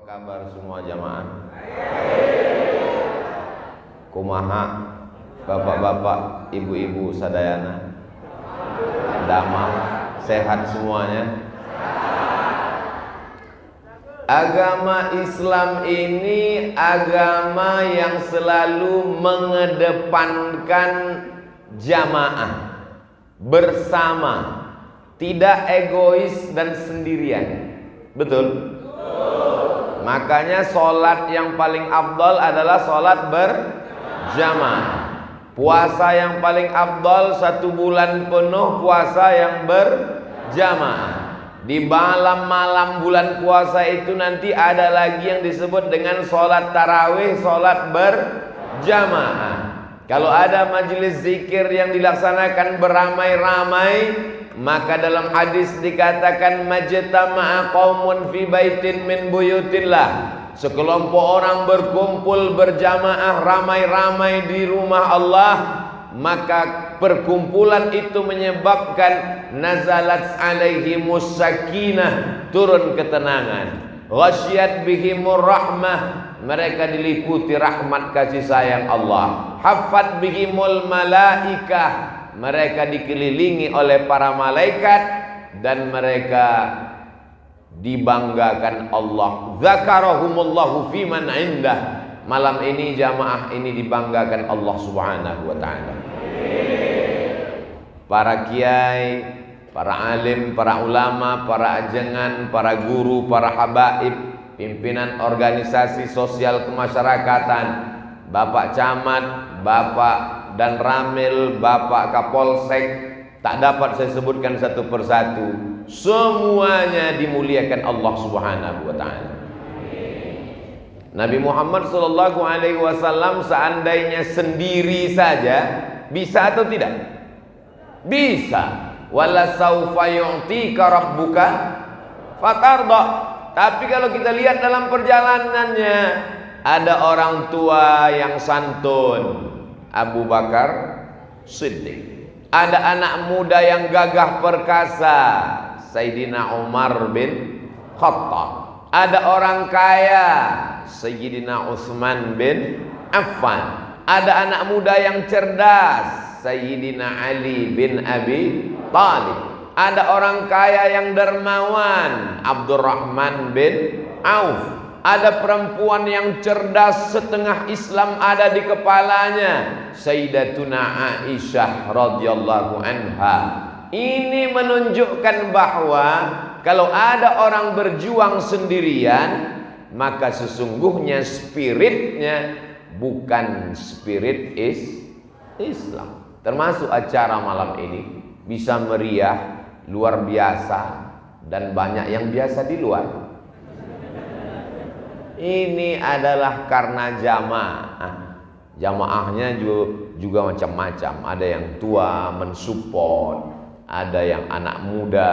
kabar semua jamaah? Kumaha bapak-bapak, ibu-ibu sadayana? Damang, sehat semuanya? Agama Islam ini agama yang selalu mengedepankan jamaah, bersama, tidak egois dan sendirian. Betul? Makanya sholat yang paling afdal adalah sholat berjamaah. Puasa yang paling afdal 1 bulan penuh puasa yang berjamaah. Di malam-malam bulan puasa itu nanti ada lagi yang disebut dengan sholat tarawih, sholat berjamaah. Kalau ada majelis zikir yang dilaksanakan beramai-ramai, maka dalam hadis dikatakan majtama'a qaumun fi baitin min buyutillah. Sekelompok orang berkumpul berjamaah ramai-ramai di rumah Allah, maka perkumpulan itu menyebabkan nazalat alaihimus sakinah, turun ketenangan, ghasyiyat bihimur rahmah, mereka diliputi rahmat kasih sayang Allah, haffat bihimul malaikah, mereka dikelilingi oleh para malaikat dan mereka dibanggakan Allah. Zakarahumullahu fiman indah. Malam ini jamaah ini dibanggakan Allah Subhanahu wa taala. Para kiai, para alim, para ulama, para ajengan, para guru, para habaib, pimpinan organisasi sosial kemasyarakatan, Bapak Camat, Bapak dan Ramil, Bapak Kapolsek, tak dapat saya sebutkan satu persatu. Semuanya dimuliakan Allah Subhanahu wa taala. Nabi Muhammad sallallahu alaihi wasallam seandainya sendiri saja bisa atau tidak? Bisa. Wala saufa yu'tika rabbuka fatarda. Tapi kalau kita lihat dalam perjalanannya, ada orang tua yang santun, Abu Bakar Siddiq. Ada anak muda yang gagah perkasa, Sayyidina Umar bin Khattab. Ada orang kaya, Sayyidina Utsman bin Affan. Ada anak muda yang cerdas, Sayyidina Ali bin Abi Thalib. Ada orang kaya yang dermawan, Abdurrahman bin Auf. Ada perempuan yang cerdas, setengah Islam ada di kepalanya, Sayyidatuna Aisyah radhiyallahu anha. Ini menunjukkan bahwa kalau ada orang berjuang sendirian, maka sesungguhnya spiritnya bukan spirit Islam. Termasuk acara malam ini bisa meriah, luar biasa, dan banyak yang biasa di luar. Ini adalah karena jamaah. Jamaahnya juga macam-macam. Ada yang tua mensupport, ada yang anak muda.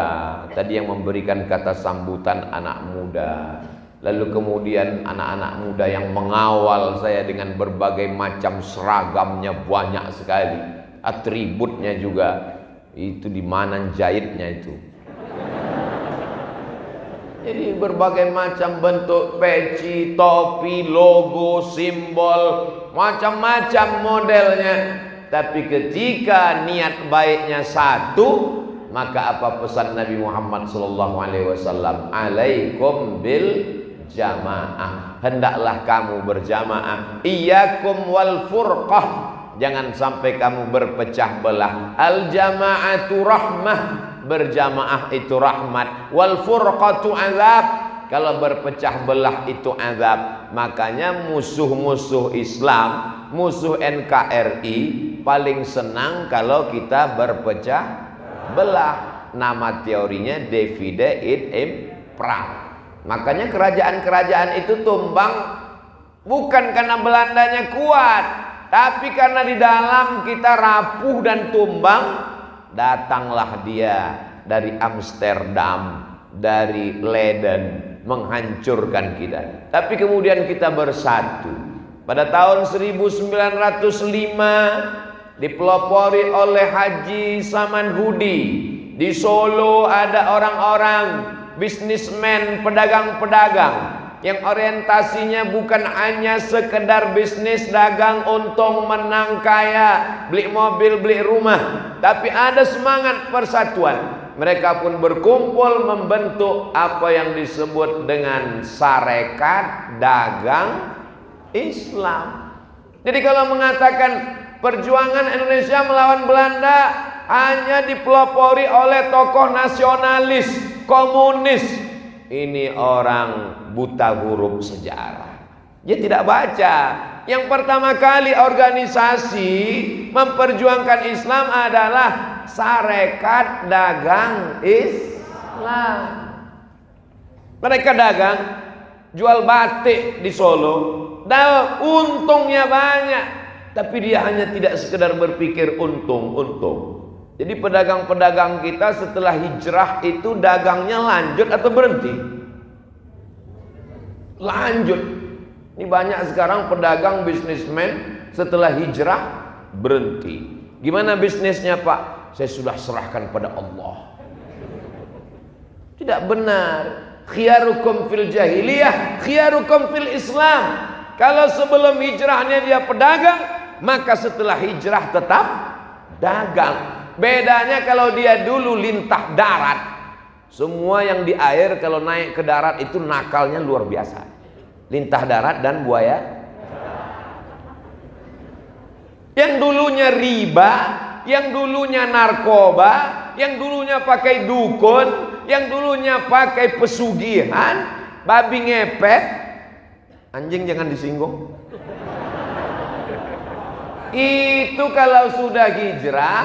Tadi yang memberikan kata sambutan anak muda. Lalu kemudian anak-anak muda yang mengawal saya dengan berbagai macam seragamnya, banyak sekali. Atributnya juga. Itu di mana jahitnya itu. Jadi berbagai macam bentuk peci, topi, logo, simbol, macam-macam modelnya. Tapi ketika niat baiknya satu, maka apa pesan Nabi Muhammad SAW? Alaikum bil jamaah. Hendaklah kamu berjamaah. Iyyakum wal furqah. Jangan sampai kamu berpecah belah. Al jama'atu rahmah. Berjamaah itu rahmat. Wal furqatu azab. Kalau berpecah belah itu azab. Makanya musuh-musuh Islam, musuh NKRI paling senang kalau kita berpecah belah. Nama teorinya divide et impera. Makanya kerajaan-kerajaan itu tumbang bukan karena Belandanya kuat, tapi karena di dalam kita rapuh dan tumbang. Datanglah dia dari Amsterdam, dari Leiden, menghancurkan kita. Tapi kemudian kita bersatu. Pada tahun 1905 dipelopori oleh Haji Saman Hudi. Di Solo ada orang-orang bisnismen, pedagang-pedagang yang orientasinya bukan hanya sekedar bisnis dagang untung menang kaya, beli mobil, beli rumah, tapi ada semangat persatuan. Mereka pun berkumpul membentuk apa yang disebut dengan Sarekat Dagang Islam. Jadi kalau mengatakan perjuangan Indonesia melawan Belanda hanya dipelopori oleh tokoh nasionalis, komunis, ini orang buta huruf sejarah. Dia tidak baca. Yang pertama kali organisasi memperjuangkan Islam adalah Sarekat Dagang Islam. Mereka dagang, jual batik di Solo, dan untungnya banyak. Tapi dia hanya tidak sekedar berpikir untung. Jadi pedagang-pedagang kita setelah hijrah itu dagangnya lanjut atau berhenti? Lanjut. Ini banyak sekarang pedagang bisnismen setelah hijrah berhenti. Gimana bisnisnya, Pak? Saya sudah serahkan pada Allah. Tidak benar. Khiyarukum fil jahiliyah, khiyarukum fil Islam. Kalau sebelum hijrahnya dia pedagang, maka setelah hijrah tetap dagang. Bedanya kalau dia dulu lintah darat, semua yang di air kalau naik ke darat itu nakalnya luar biasa. Lintah darat dan buaya. Yang dulunya riba, yang dulunya narkoba, yang dulunya pakai dukun, yang dulunya pakai pesugihan, babi ngepet, anjing jangan disinggung. Itu kalau sudah hijrah,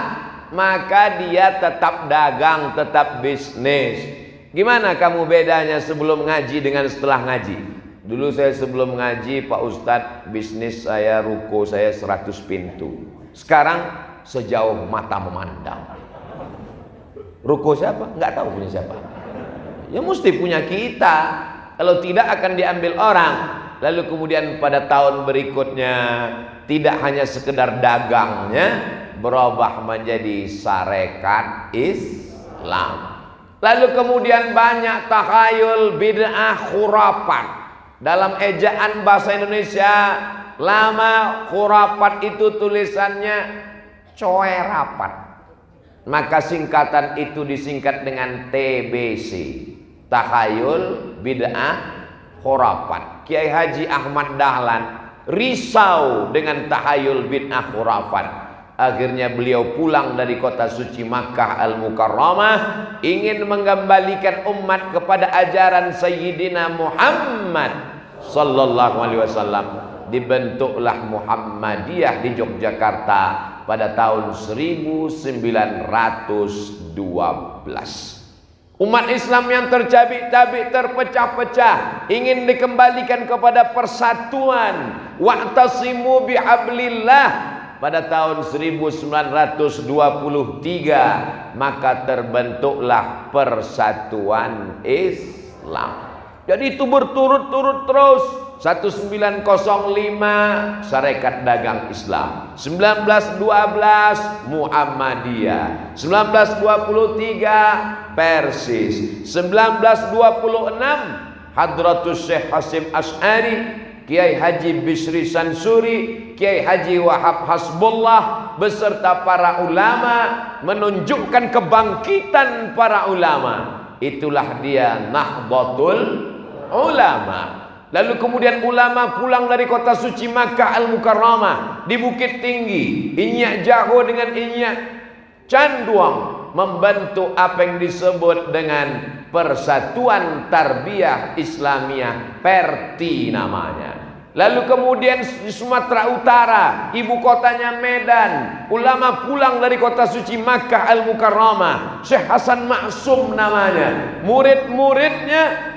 maka dia tetap dagang, tetap bisnis. Gimana kamu bedanya sebelum ngaji dengan setelah ngaji? Dulu saya sebelum ngaji, Pak Ustadz, bisnis saya, ruko saya 100 pintu. Sekarang sejauh mata memandang. Ruko siapa? Nggak tahu punya siapa. Ya mesti punya kita. Kalau tidak akan diambil orang. Lalu kemudian pada tahun berikutnya tidak hanya sekedar dagangnya, berubah menjadi Sarekat Islam. Lalu kemudian banyak takhayul, bid'ah, khurafat. Dalam ejaan bahasa Indonesia lama, khurafat itu tulisannya coerapat. Maka singkatan itu disingkat dengan TBC, takhayul, bid'ah, khurafat. Kiai Haji Ahmad Dahlan risau dengan takhayul, bid'ah, khurafat. Akhirnya beliau pulang dari kota suci Makkah Al-Mukarramah, ingin mengembalikan umat kepada ajaran Sayyidina Muhammad sallallahu alaihi wasallam. Dibentuklah Muhammadiyah di Yogyakarta pada tahun 1912. Umat Islam yang tercabik-cabik, terpecah-pecah, ingin dikembalikan kepada persatuan. Wa'tasimu bihablillah. Pada tahun 1923 maka terbentuklah Persatuan Islam. Jadi itu berturut-turut terus. 1905 Sarekat Dagang Islam, 1912 Muhammadiyah, 1923 Persis, 1926 Hadratus Syekh Hasim Asy'ari, Kiai Haji Bisri Sansuri, Kiai Haji Wahab Hasbullah beserta para ulama menunjukkan kebangkitan para ulama. Itulah dia Nahdlatul Ulama. Lalu kemudian ulama pulang dari kota suci Makkah Al-Mukarramah di Bukit Tinggi, Inyak Jaho dengan Inyak Canduang, membentuk apa yang disebut dengan Persatuan Tarbiyah Islamiyah, Perti namanya. Lalu kemudian di Sumatera Utara, ibu kotanya Medan, ulama pulang dari kota suci Makkah Al-Mukarramah, Syekh Hasan Maksum namanya, murid-muridnya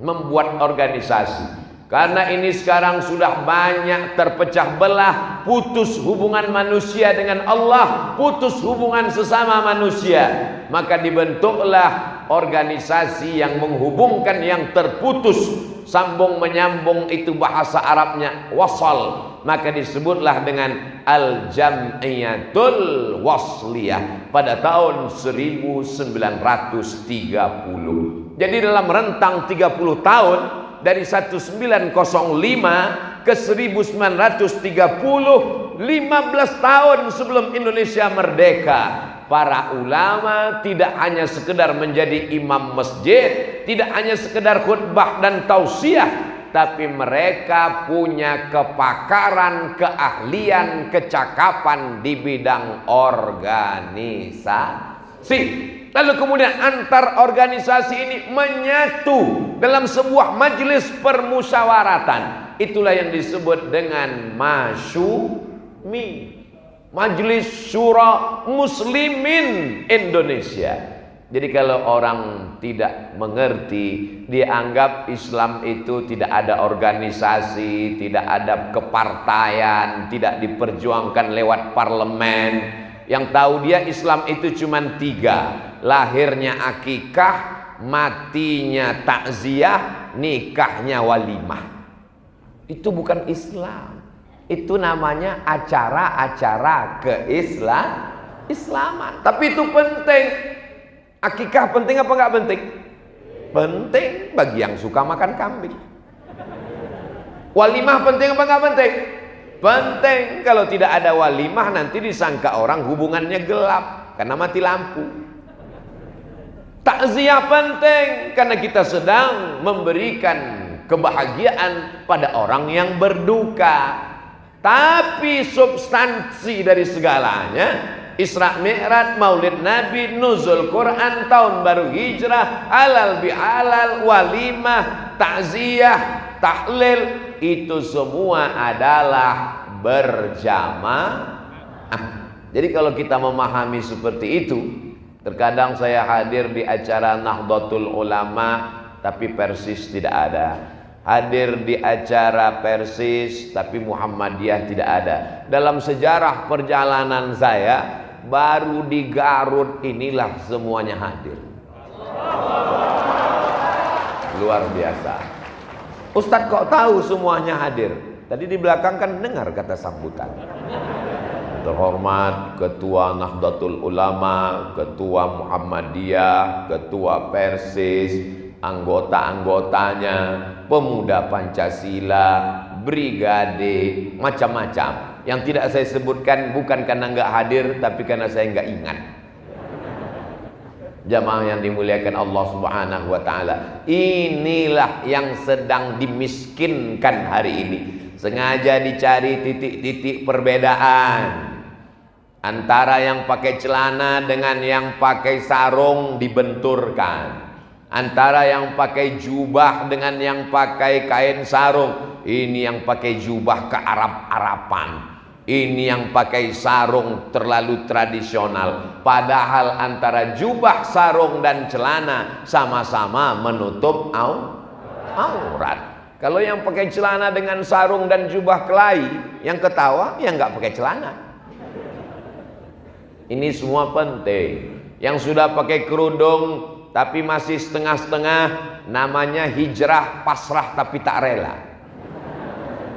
membuat organisasi. Karena ini sekarang sudah banyak terpecah belah, putus hubungan manusia dengan Allah, putus hubungan sesama manusia. Maka dibentuklah organisasi yang menghubungkan yang terputus, sambung menyambung, itu bahasa Arabnya wasal. Maka disebutlah dengan Al-Jam'iyatul Wasliyah pada tahun 1930. Jadi dalam rentang 30 tahun dari 1905 ke 1930, 15 tahun sebelum Indonesia merdeka, para ulama tidak hanya sekedar menjadi imam masjid, tidak hanya sekedar khutbah dan tausiah, tapi mereka punya kepakaran, keahlian, kecakapan di bidang organisasi. Lalu kemudian antar organisasi ini menyatu dalam sebuah majelis permusyawaratan. Itulah yang disebut dengan Masyumi, Majelis Syura Muslimin Indonesia. Jadi kalau orang tidak mengerti, dianggap Islam itu tidak ada organisasi, tidak ada kepartaian, tidak diperjuangkan lewat parlemen. Yang tahu dia Islam itu cuma 3: lahirnya akikah, matinya takziah, nikahnya walimah. Itu bukan Islam. Itu namanya acara-acara keislaman. Tapi itu penting. Akikah penting apa enggak penting? Penting bagi yang suka makan kambing. Walimah penting apa enggak penting? Penting. Kalau tidak ada walimah nanti disangka orang hubungannya gelap karena mati lampu. Takziah penting karena kita sedang memberikan kebahagiaan pada orang yang berduka. Tapi substansi dari segalanya, Isra Mi'raj, Maulid Nabi, nuzul Quran, tahun baru hijrah, halal bihalal, walimah, takziah, tahlil, itu semua adalah berjamaah. Jadi kalau kita memahami seperti itu, terkadang saya hadir di acara Nahdlatul Ulama tapi Persis tidak ada, hadir di acara Persis tapi Muhammadiyah tidak ada. Dalam sejarah perjalanan saya, baru di Garut inilah semuanya hadir. Luar biasa. Ustadz kok tahu semuanya hadir? Tadi di belakang kan dengar kata sambutan. Terhormat Ketua Nahdlatul Ulama, Ketua Muhammadiyah, Ketua Persis, anggota-anggotanya, pemuda Pancasila, brigade, macam-macam. Yang tidak saya sebutkan bukan karena nggak hadir, tapi karena saya nggak ingat. Jamaah yang dimuliakan Allah Subhanahu wa taala, inilah yang sedang dimiskinkan hari ini. Sengaja dicari titik-titik perbedaan antara yang pakai celana dengan yang pakai sarung, dibenturkan. Antara yang pakai jubah dengan yang pakai kain sarung. Ini yang pakai jubah ke Arab-Arapan, ini yang pakai sarung terlalu tradisional. Padahal antara jubah, sarung dan celana sama-sama menutup aurat. Kalau yang pakai celana dengan sarung dan jubah kelahi, yang ketawa yang nggak pakai celana. Ini semua penting. Yang sudah pakai kerudung tapi masih setengah-setengah, namanya hijrah pasrah tapi tak rela.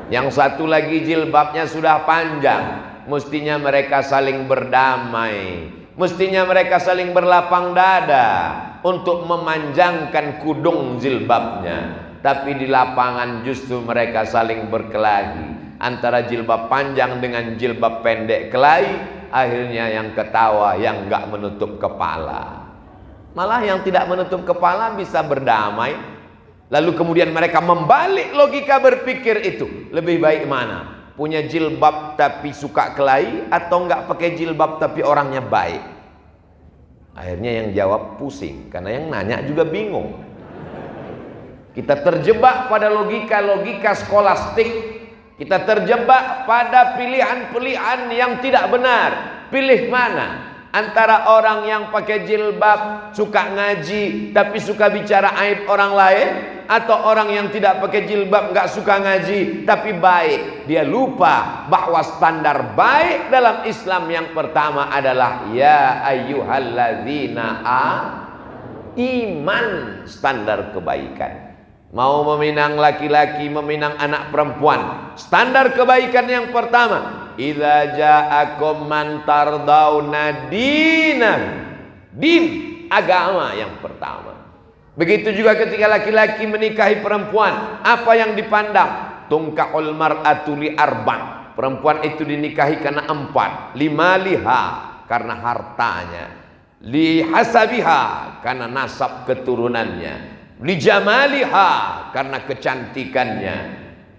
Yang satu lagi jilbabnya sudah panjang, mestinya mereka saling berdamai, mestinya mereka saling berlapang dada untuk memanjangkan kudung jilbabnya. Tapi di lapangan justru mereka saling berkelahi antara jilbab panjang dengan jilbab pendek kelahi. Akhirnya yang ketawa yang nggak menutup kepala. Malah yang tidak menutup kepala bisa berdamai. Lalu kemudian mereka membalik logika berpikir itu. Lebih baik mana? Punya jilbab tapi suka kelahi, atau nggak pakai jilbab tapi orangnya baik? Akhirnya yang jawab pusing, karena yang nanya juga bingung. Kita terjebak pada logika-logika skolastik. Kita terjebak pada pilihan-pilihan yang tidak benar. Pilih mana? Antara orang yang pakai jilbab suka ngaji tapi suka bicara aib orang lain, atau orang yang tidak pakai jilbab nggak suka ngaji tapi baik. Dia lupa bahwa standar baik dalam Islam yang pertama adalah ya ayyuhalladzina iman, standar kebaikan. Mau meminang laki-laki, meminang anak perempuan, standar kebaikan yang pertama, idza ja'akum man tardawna dinan, din, agama yang pertama. Begitu juga ketika laki-laki menikahi perempuan, apa yang dipandang? Tungkahul mar'atu li arba'. Perempuan itu dinikahi karena 4. Limaliha, karena hartanya. Li hasabiha, karena nasab keturunannya. Li jamaliha, karena kecantikannya.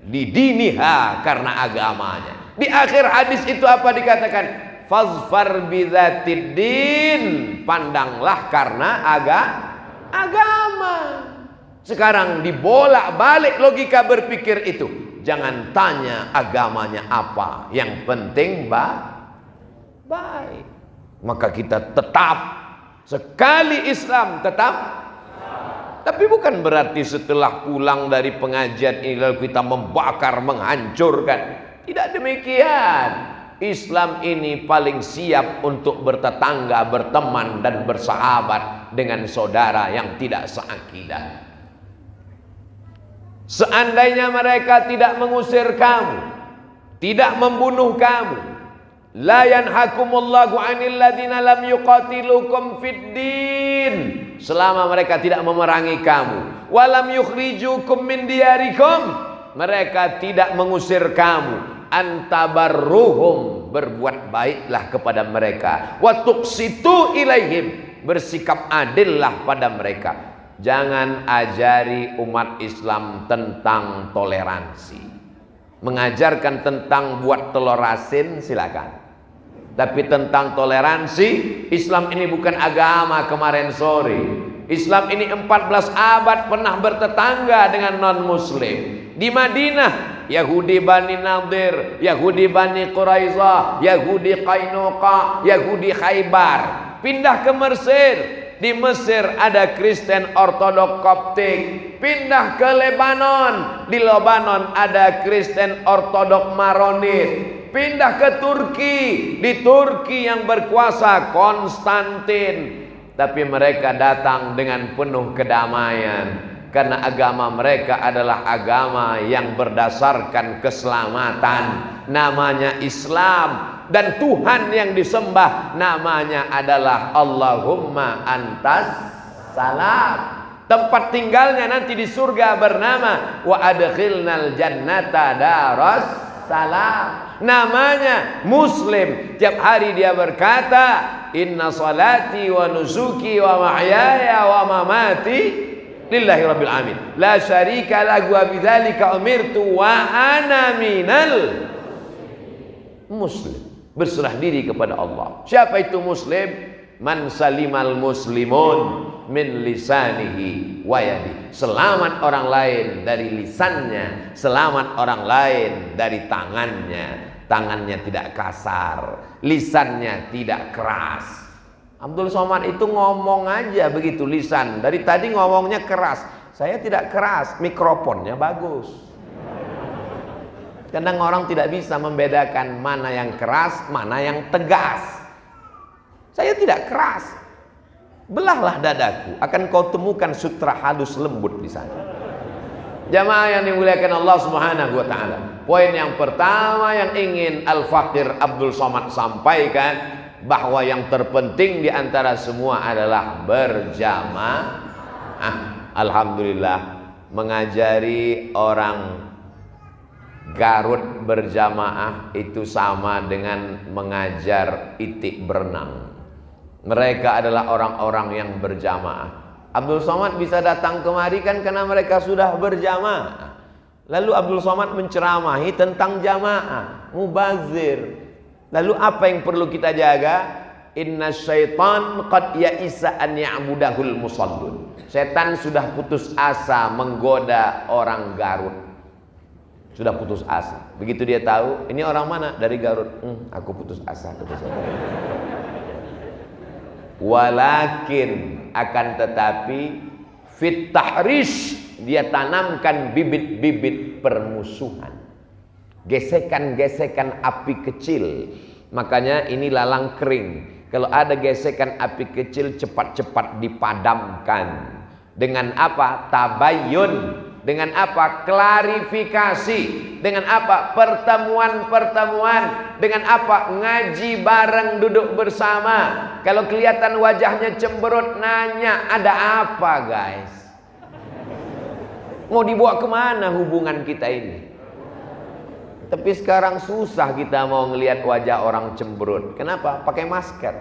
Li diniha, karena agamanya. Di akhir hadis itu apa dikatakan? Fazfar bidzatid din, pandanglah karena agama. Sekarang dibolak-balik logika berpikir itu. Jangan tanya agamanya apa, yang penting baik. Maka kita tetap sekali Islam tetap. Tapi bukan berarti setelah pulang dari pengajian ini lalu kita membakar, menghancurkan. Tidak demikian. Islam ini paling siap untuk bertetangga, berteman dan bersahabat dengan saudara yang tidak seakidah. Seandainya mereka tidak mengusir kamu, tidak membunuh kamu, la yanhakumullahu 'anil ladzina lam yuqatilukum fid din, selama mereka tidak memerangi kamu, walam yukhrijukum min diyarikum, mereka tidak mengusir kamu, antabarruhum, berbuat baiklah kepada mereka, wa tuqsitu ilaihim, bersikap adillah pada mereka. Jangan ajari umat Islam tentang toleransi. Mengajarkan tentang buat telur asin silakan. Tapi tentang toleransi, Islam ini bukan agama kemarin sore. Islam ini 14 abad pernah bertetangga dengan non-muslim. Di Madinah, Yahudi Bani Nadir, Yahudi Bani Quraizah, Yahudi Qainuqa, Yahudi Khaybar. Pindah ke Mesir. Di Mesir ada Kristen Ortodok Koptik. Pindah ke Lebanon. Di Lebanon ada Kristen Ortodok Maronit. Pindah ke Turki. Di Turki yang berkuasa Konstantin. Tapi mereka datang dengan penuh kedamaian. Karena agama mereka adalah agama yang berdasarkan keselamatan. Namanya Islam. Dan Tuhan yang disembah namanya adalah Allahumma antas salam. Tempat tinggalnya nanti di surga bernama wa adkhilnal jannata daras salam. Namanya Muslim. Tiap hari dia berkata, inna salati wa nusuki wa mahyaya wa mamati lillahi rabbil alamin, la syarika lahu wa bidzalika umirtu wa ana minal muslim. Berserah diri kepada Allah. Siapa itu muslim? Man salimal muslimun min lisanihi wa yadi. Selamat orang lain dari lisannya, selamat orang lain dari tangannya. Tangannya tidak kasar, lisannya tidak keras. Abdul Somad itu ngomong aja begitu lisan. Dari tadi ngomongnya keras. Saya tidak keras, mikrofonnya bagus. Kadang orang tidak bisa membedakan mana yang keras, mana yang tegas. Saya tidak keras. Belahlah dadaku, akan kau temukan sutra halus lembut di sana. Jamaah yang dimuliakan Allah Subhanahu wa taala. Poin yang pertama yang ingin Al-Faqir Abdul Somad sampaikan, bahwa yang terpenting di antara semua adalah berjamaah. Alhamdulillah, mengajari orang Garut berjamaah itu sama dengan mengajar itik berenang. Mereka adalah orang-orang yang berjamaah. Abdul Somad bisa datang kemari kan karena mereka sudah berjamaah. Lalu Abdul Somad menceramahi tentang jamaah, mubazir. Lalu apa yang perlu kita jaga? Inna syaitan qad ya'isa an ya'budahul musallun. Setan sudah putus asa menggoda orang Garut. Sudah putus asa. Begitu dia tahu, ini orang mana? Dari Garut. Aku putus asa. Walakin, akan tetapi fit tahrish, dia tanamkan bibit-bibit permusuhan. Gesekan-gesekan api kecil. Makanya ini lalang kering. Kalau ada gesekan api kecil, cepat-cepat dipadamkan. Dengan apa? Tabayyun. Dengan apa? Klarifikasi. Dengan apa? Pertemuan-pertemuan. Dengan apa? Ngaji bareng, duduk bersama. Kalau kelihatan wajahnya cemberut, nanya, ada apa guys? Mau dibawa kemana hubungan kita ini? Tapi sekarang susah kita mau ngelihat wajah orang cemberut. Kenapa? Pakai masker.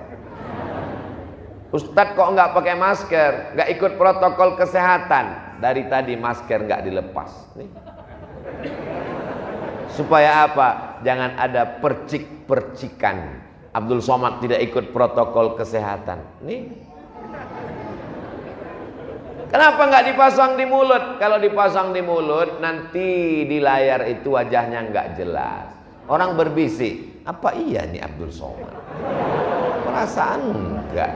Ustadz kok nggak pakai masker? Nggak ikut protokol kesehatan. Dari tadi masker nggak dilepas. Nih. Supaya apa? Jangan ada percik-percikan. Abdul Somad tidak ikut protokol kesehatan. Nih. Kenapa nggak dipasang di mulut? Kalau dipasang di mulut, nanti di layar itu wajahnya nggak jelas. Orang berbisik, apa iya nih Abdul Somad? Perasaan enggak.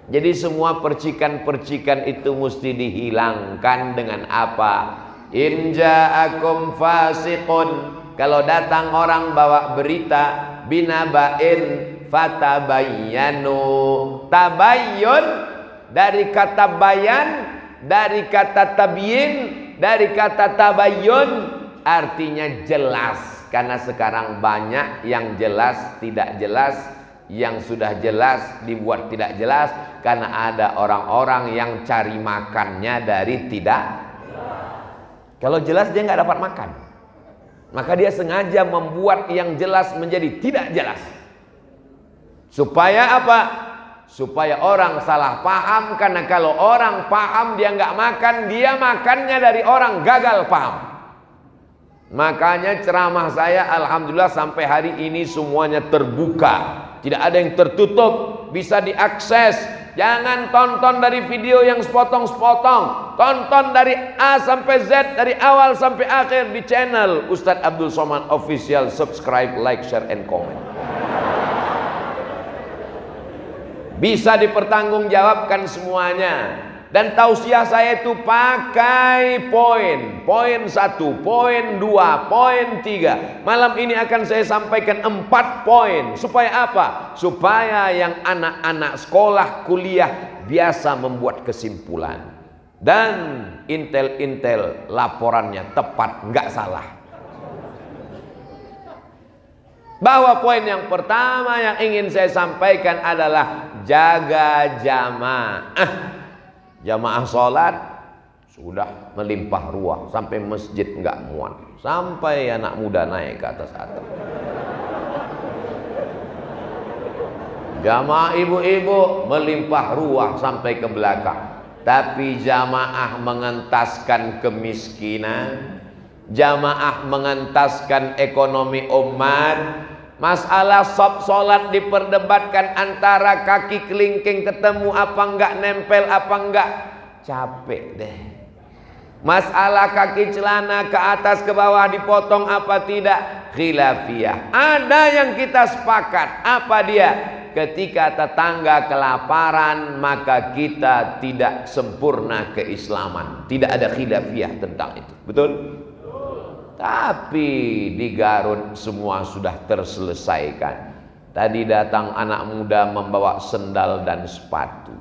Jadi semua percikan-percikan itu mesti dihilangkan dengan apa? In ja'akum fasiqun. Kalau datang orang bawa berita binaba'in fatabayyanu. Tabayyun dari kata bayan, dari kata tabyin, dari kata tabayyun, artinya jelas. Karena sekarang banyak yang jelas tidak jelas, yang sudah jelas dibuat tidak jelas, karena ada orang-orang yang cari makannya dari tidak. Kalau jelas dia nggak dapat makan, maka dia sengaja membuat yang jelas menjadi tidak jelas. Supaya apa? Supaya orang salah paham. Karena kalau orang paham dia nggak makan, dia makannya dari orang gagal paham. Makanya ceramah saya alhamdulillah sampai hari ini semuanya terbuka, tidak ada yang tertutup, bisa diakses. Jangan tonton dari video yang sepotong-sepotong, tonton dari A sampai Z, dari awal sampai akhir di channel Ustadz Abdul Somad Official. Subscribe, like, share, and comment. Bisa dipertanggungjawabkan semuanya. Dan tausiah saya itu pakai poin. Poin 1, poin 2, poin 3. Malam ini akan saya sampaikan 4 poin. Supaya apa? Supaya yang anak-anak sekolah, kuliah biasa membuat kesimpulan. Dan intel-intel laporannya tepat, nggak salah. Bahwa poin yang pertama yang ingin saya sampaikan adalah jaga jamaah. Jamaah sholat sudah melimpah ruah sampai masjid nggak muat, sampai anak muda naik ke atas atap. Jamaah ibu-ibu melimpah ruah sampai ke belakang. Tapi jamaah mengentaskan kemiskinan, jamaah mengentaskan ekonomi umat. Masalah sholat diperdebatkan antara kaki kelingking ketemu apa enggak, nempel apa enggak, capek deh. Masalah kaki celana ke atas ke bawah dipotong apa tidak, khilafiyah. Ada yang kita sepakat, apa dia? Ketika tetangga kelaparan maka kita tidak sempurna keislaman. Tidak ada khilafiyah tentang itu, betul? Tapi di Garut semua sudah terselesaikan. Tadi datang anak muda membawa sendal dan sepatu,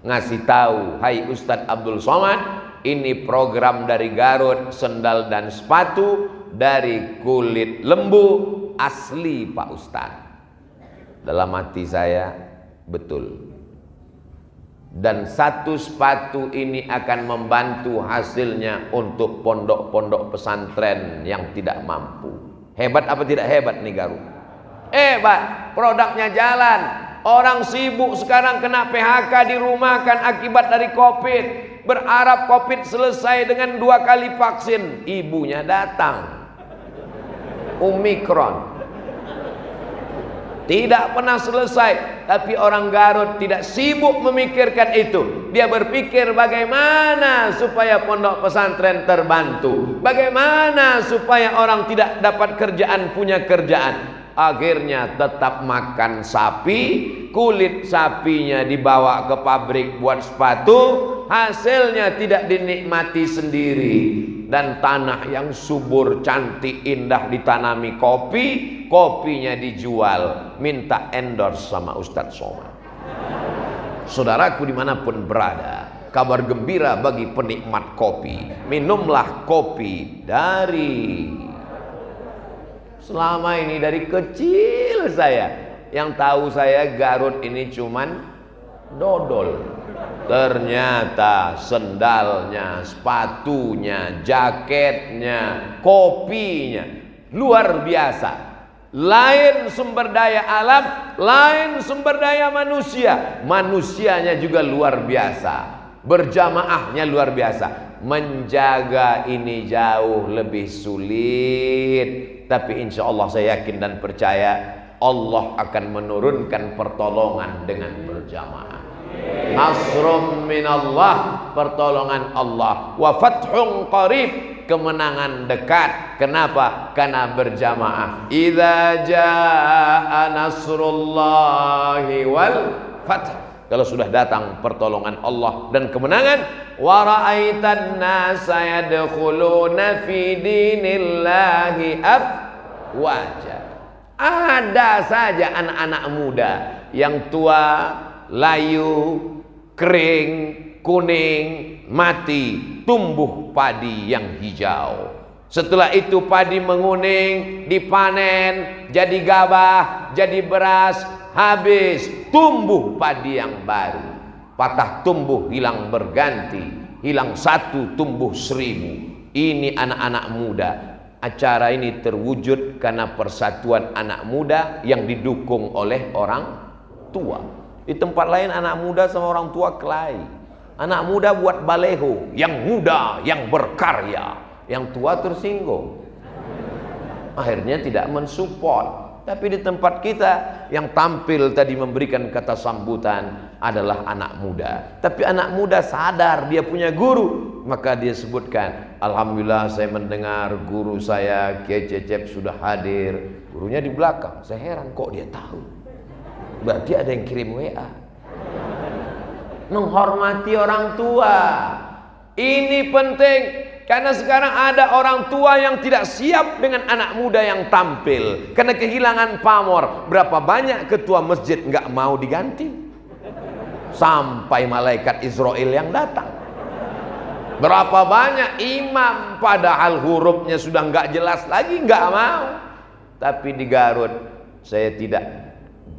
ngasih tahu, hai Ustadz Abdul Somad, ini program dari Garut, sendal dan sepatu dari kulit lembu asli Pak Ustadz. Dalam hati saya, betul. Dan satu sepatu ini akan membantu hasilnya untuk pondok-pondok pesantren yang tidak mampu. Hebat apa tidak hebat nih Garut? Hebat, produknya jalan. Orang sibuk sekarang kena PHK, dirumahkan akibat dari Covid. Berharap Covid selesai dengan 2 kali vaksin. Ibunya datang, Omikron. Tidak pernah selesai. Tapi orang Garut tidak sibuk memikirkan itu. Dia berpikir bagaimana supaya pondok pesantren terbantu, bagaimana supaya orang tidak dapat kerjaan punya kerjaan. Akhirnya tetap makan sapi, kulit sapinya dibawa ke pabrik buat sepatu, hasilnya tidak dinikmati sendiri. Dan tanah yang subur, cantik, indah ditanami kopi, kopinya dijual, minta endorse sama Ustadz Somad. Saudaraku dimanapun berada, kabar gembira bagi penikmat kopi. Minumlah kopi dari, selama ini dari kecil saya, yang tahu saya Garut ini cuman dodol. Ternyata sendalnya, sepatunya, jaketnya, kopinya luar biasa. Lain sumber daya alam, lain sumber daya manusia. Manusianya juga luar biasa. Berjamaahnya luar biasa. Menjaga ini jauh lebih sulit. Tapi insya Allah saya yakin dan percaya Allah akan menurunkan pertolongan dengan berjamaah. Nasrum minallah, pertolongan Allah. Wa fathun qarib, kemenangan dekat. Kenapa? Karena berjamaah. Idza jaa nasrullahi wal fath, kalau sudah datang pertolongan Allah dan kemenangan. Wa ra'aitan nasa yadkhuluna fi dinillahi afwaja. Ada saja anak-anak muda yang tua, layu, kering, kuning, mati, tumbuh padi yang hijau. Setelah itu padi menguning, dipanen, jadi gabah, jadi beras, habis, tumbuh padi yang baru. Patah tumbuh hilang berganti, hilang satu tumbuh 1000. Ini anak-anak muda. Acara ini terwujud karena persatuan anak muda yang didukung oleh orang tua. Di tempat lain anak muda sama orang tua kelahi. Anak muda buat baleho, yang muda, yang berkarya, yang tua tersinggung. Akhirnya tidak mensupport. Tapi di tempat kita yang tampil tadi memberikan kata sambutan adalah anak muda. Tapi anak muda sadar dia punya guru, maka dia sebutkan, alhamdulillah saya mendengar guru saya Kiai Cecep sudah hadir. Gurunya di belakang. Saya heran kok dia tahu. Berarti ada yang kirim WA. Menghormati orang tua ini penting, karena sekarang ada orang tua yang tidak siap dengan anak muda yang tampil karena kehilangan pamor. Berapa banyak ketua masjid nggak mau diganti sampai malaikat Israel yang datang. Berapa banyak imam padahal hurufnya sudah nggak jelas lagi, nggak mau. Tapi di Garut saya tidak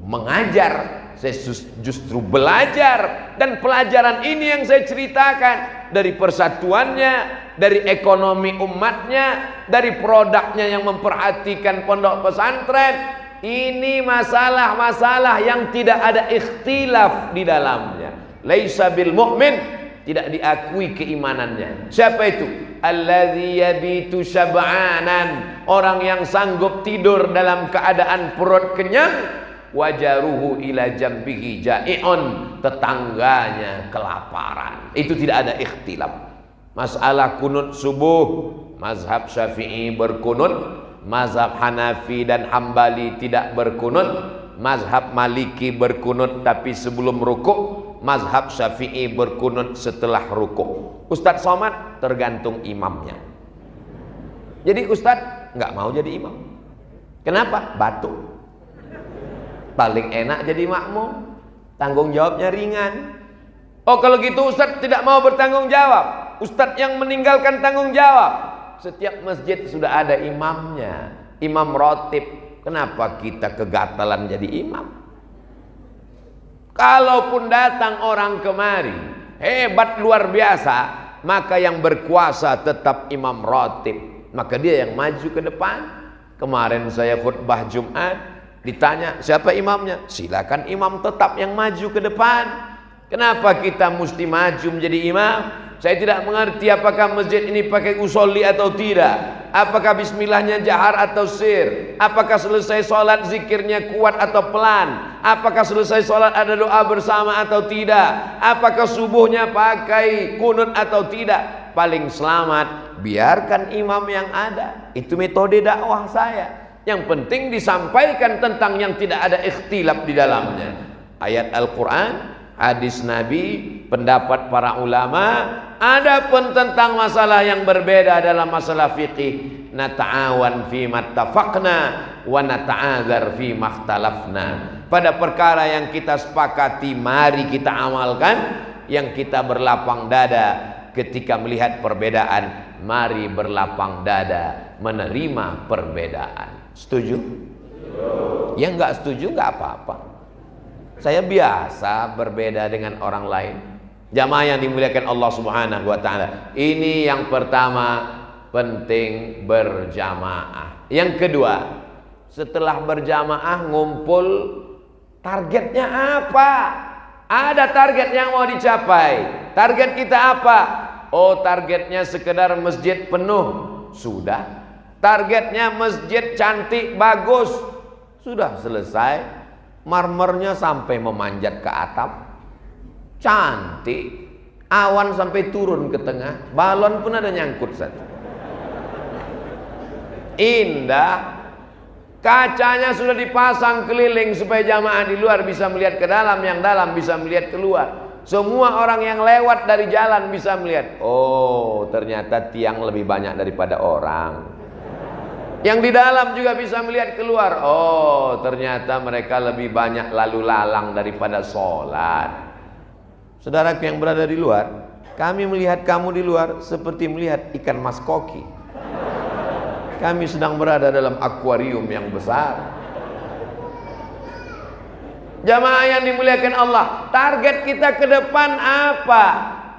mengajar, saya justru belajar. Dan pelajaran ini yang saya ceritakan, dari persatuannya, dari ekonomi umatnya, dari produknya yang memperhatikan pondok pesantren. Ini masalah-masalah yang tidak ada ikhtilaf di dalamnya. Laisa bil mu'min, tidak diakui keimanannya. Siapa itu? Alladzi yabitu syab'anan, orang yang sanggup tidur dalam keadaan perut kenyang. Wajaruhu ila jambihi ja'i'un, tetangganya kelaparan. Itu tidak ada ikhtilaf. Masalah kunut subuh, mazhab Syafi'i berkunut, mazhab Hanafi dan Hambali tidak berkunut, mazhab Maliki berkunut tapi sebelum rukuk, mazhab Syafi'i berkunut setelah rukuk. Ustadz Somad tergantung imamnya. Jadi Ustadz nggak mau jadi imam. Kenapa? Batuk. Paling enak jadi makmum, tanggung jawabnya ringan. Oh kalau gitu Ustadz tidak mau bertanggung jawab, Ustadz yang meninggalkan tanggung jawab. Setiap masjid sudah ada imamnya, imam rotib. Kenapa kita kegatalan jadi imam? Kalaupun datang orang kemari hebat luar biasa, maka yang berkuasa tetap imam rotib, maka dia yang maju ke depan. Kemarin saya khutbah Jumat, ditanya siapa imamnya, silakan imam tetap yang maju ke depan. Kenapa kita mesti maju menjadi imam? Saya tidak mengerti apakah masjid ini pakai usolli atau tidak, apakah bismillahnya jahar atau sir, apakah selesai sholat zikirnya kuat atau pelan, apakah selesai sholat ada doa bersama atau tidak, apakah subuhnya pakai kunut atau tidak. Paling selamat biarkan imam yang ada. Itu metode dakwah saya. Yang penting disampaikan tentang yang tidak ada ikhtilaf di dalamnya. Ayat Al-Quran, hadis Nabi, pendapat para ulama. Adapun tentang masalah yang berbeda dalam masalah fikih, nata'awan fi mattafaqna wa nata'adzar fi makhtalafna. Pada perkara yang kita sepakati mari kita amalkan. Yang kita berlapang dada ketika melihat perbedaan, mari berlapang dada menerima perbedaan. Setuju? Yang nggak setuju nggak apa-apa. Saya biasa berbeda dengan orang lain. Jamaah yang dimuliakan Allah Subhanahu wa taala. Ini yang pertama, penting berjamaah. Yang kedua, setelah berjamaah ngumpul, targetnya apa? Ada target yang mau dicapai. Target kita apa? Oh, targetnya sekedar masjid penuh. Sudah. Targetnya masjid cantik, bagus. Sudah selesai. Marmernya sampai memanjat ke atap. Cantik. Awan sampai turun ke tengah. Balon pun ada nyangkut satu. Indah. Kacanya sudah dipasang keliling supaya jamaah di luar bisa melihat ke dalam, yang dalam bisa melihat keluar. Semua orang yang lewat dari jalan bisa melihat. Oh, ternyata tiang lebih banyak daripada orang. Yang di dalam juga bisa melihat keluar. Oh, ternyata mereka lebih banyak lalu lalang daripada sholat. Saudaraku yang berada di luar, kami melihat kamu di luar seperti melihat ikan mas koki. Kami sedang berada dalam akuarium yang besar. Jamaah yang dimuliakan Allah, target kita ke depan apa?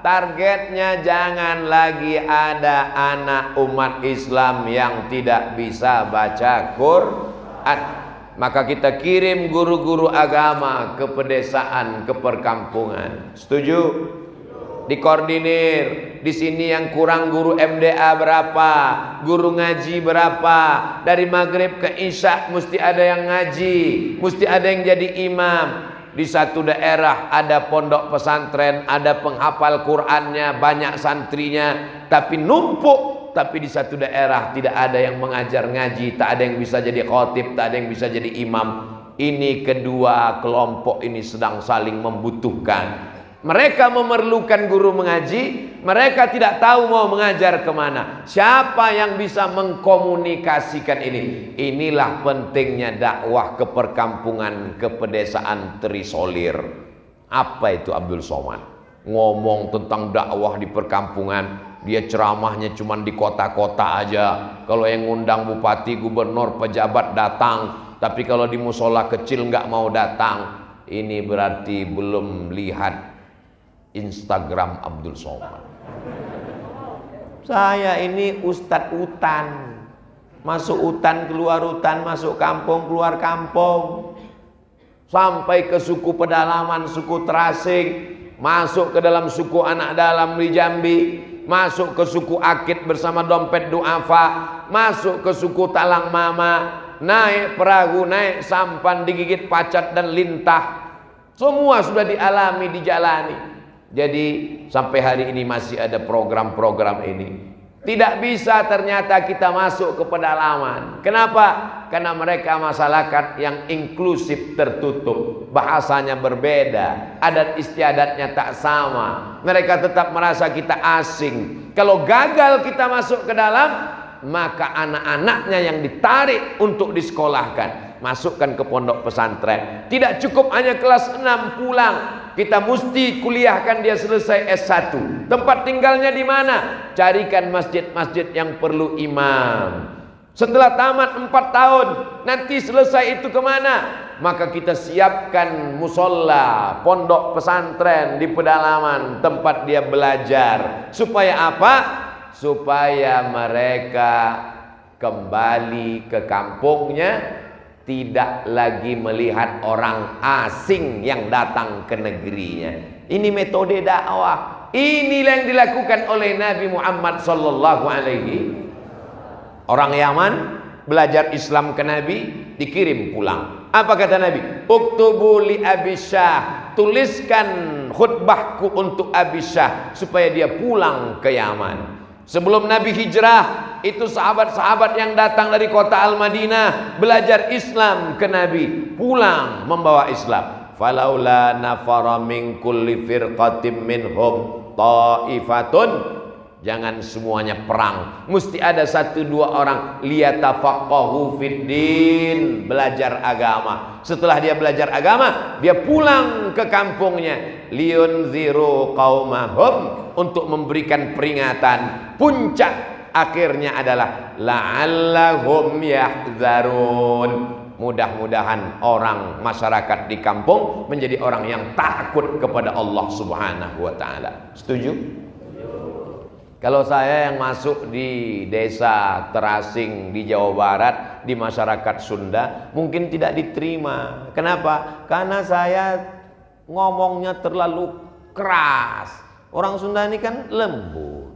Targetnya jangan lagi ada anak umat Islam yang tidak bisa baca Quran. Maka kita kirim guru-guru agama ke pedesaan, ke perkampungan. Setuju? Dikoordinir. Di sini yang kurang guru MDA berapa, guru ngaji berapa. Dari maghrib ke isya mesti ada yang ngaji, mesti ada yang jadi imam. Di satu daerah ada pondok pesantren, ada penghafal Qur'annya, banyak santrinya, tapi numpuk. Tapi di satu daerah tidak ada yang mengajar ngaji, tak ada yang bisa jadi khatib, tak ada yang bisa jadi imam. Ini kedua kelompok ini sedang saling membutuhkan. Mereka memerlukan guru mengaji, mereka tidak tahu mau mengajar kemana. Siapa yang bisa mengkomunikasikan ini? Inilah pentingnya dakwah ke perkampungan, ke pedesaan terisolir. Apa itu Abdul Somad? Ngomong tentang dakwah di perkampungan, dia ceramahnya cuma di kota-kota aja. Kalau yang ngundang bupati, gubernur, pejabat datang, tapi kalau di musola kecil nggak mau datang. Ini berarti belum lihat Instagram Abdul Somad. Saya ini ustadz hutan, masuk hutan keluar hutan, masuk kampung keluar kampung, sampai ke suku pedalaman, suku terasing, masuk ke dalam suku anak dalam di Jambi, masuk ke suku Akit bersama dompet duafa, masuk ke suku Talang Mama, naik perahu, naik sampan, digigit pacat dan lintah. Semua sudah dialami, dijalani. Jadi sampai hari ini masih ada program-program ini. Tidak bisa ternyata kita masuk ke pedalaman. Kenapa? Karena mereka masyarakat yang inklusif, tertutup, bahasanya berbeda, adat istiadatnya tak sama. Mereka tetap merasa kita asing. Kalau gagal kita masuk ke dalam, maka anak-anaknya yang ditarik untuk disekolahkan, masukkan ke pondok pesantren. Tidak cukup hanya kelas 6 pulang, kita mesti kuliahkan dia selesai S1. Tempat tinggalnya di mana? Carikan masjid-masjid yang perlu imam. Setelah tamat 4 tahun, nanti selesai itu kemana? Maka kita siapkan musola, pondok pesantren di pedalaman, tempat dia belajar. Supaya apa? Supaya mereka kembali ke kampungnya, tidak lagi melihat orang asing yang datang ke negerinya. Ini metode dakwah. Inilah yang dilakukan oleh Nabi Muhammad sallallahu alaihi. Orang Yaman belajar Islam ke Nabi, dikirim pulang. Apa kata Nabi? Uktubu li Abi Syah, tuliskan khutbahku untuk Abi Syah supaya dia pulang ke Yaman. Sebelum Nabi hijrah, itu sahabat-sahabat yang datang dari kota Al-Madinah belajar Islam ke Nabi, pulang membawa Islam. Falaula nafara min kulli firqatin minhum ta'ifatun. Jangan semuanya perang, mesti ada 1-2 orang liyatafaqahu fiddin, belajar agama. Setelah dia belajar agama, dia pulang ke kampungnya, liyunziru qaumahum, untuk memberikan peringatan. Puncak akhirnya adalah la'allahum yahzarun, Mudah-mudahan orang masyarakat di kampung menjadi orang yang takut kepada Allah Subhanahu wa taala. Setuju? Kalau saya yang masuk di desa terasing di Jawa Barat, di masyarakat Sunda, mungkin tidak diterima. Kenapa? Karena saya ngomongnya terlalu keras. Orang Sunda ini kan lembut.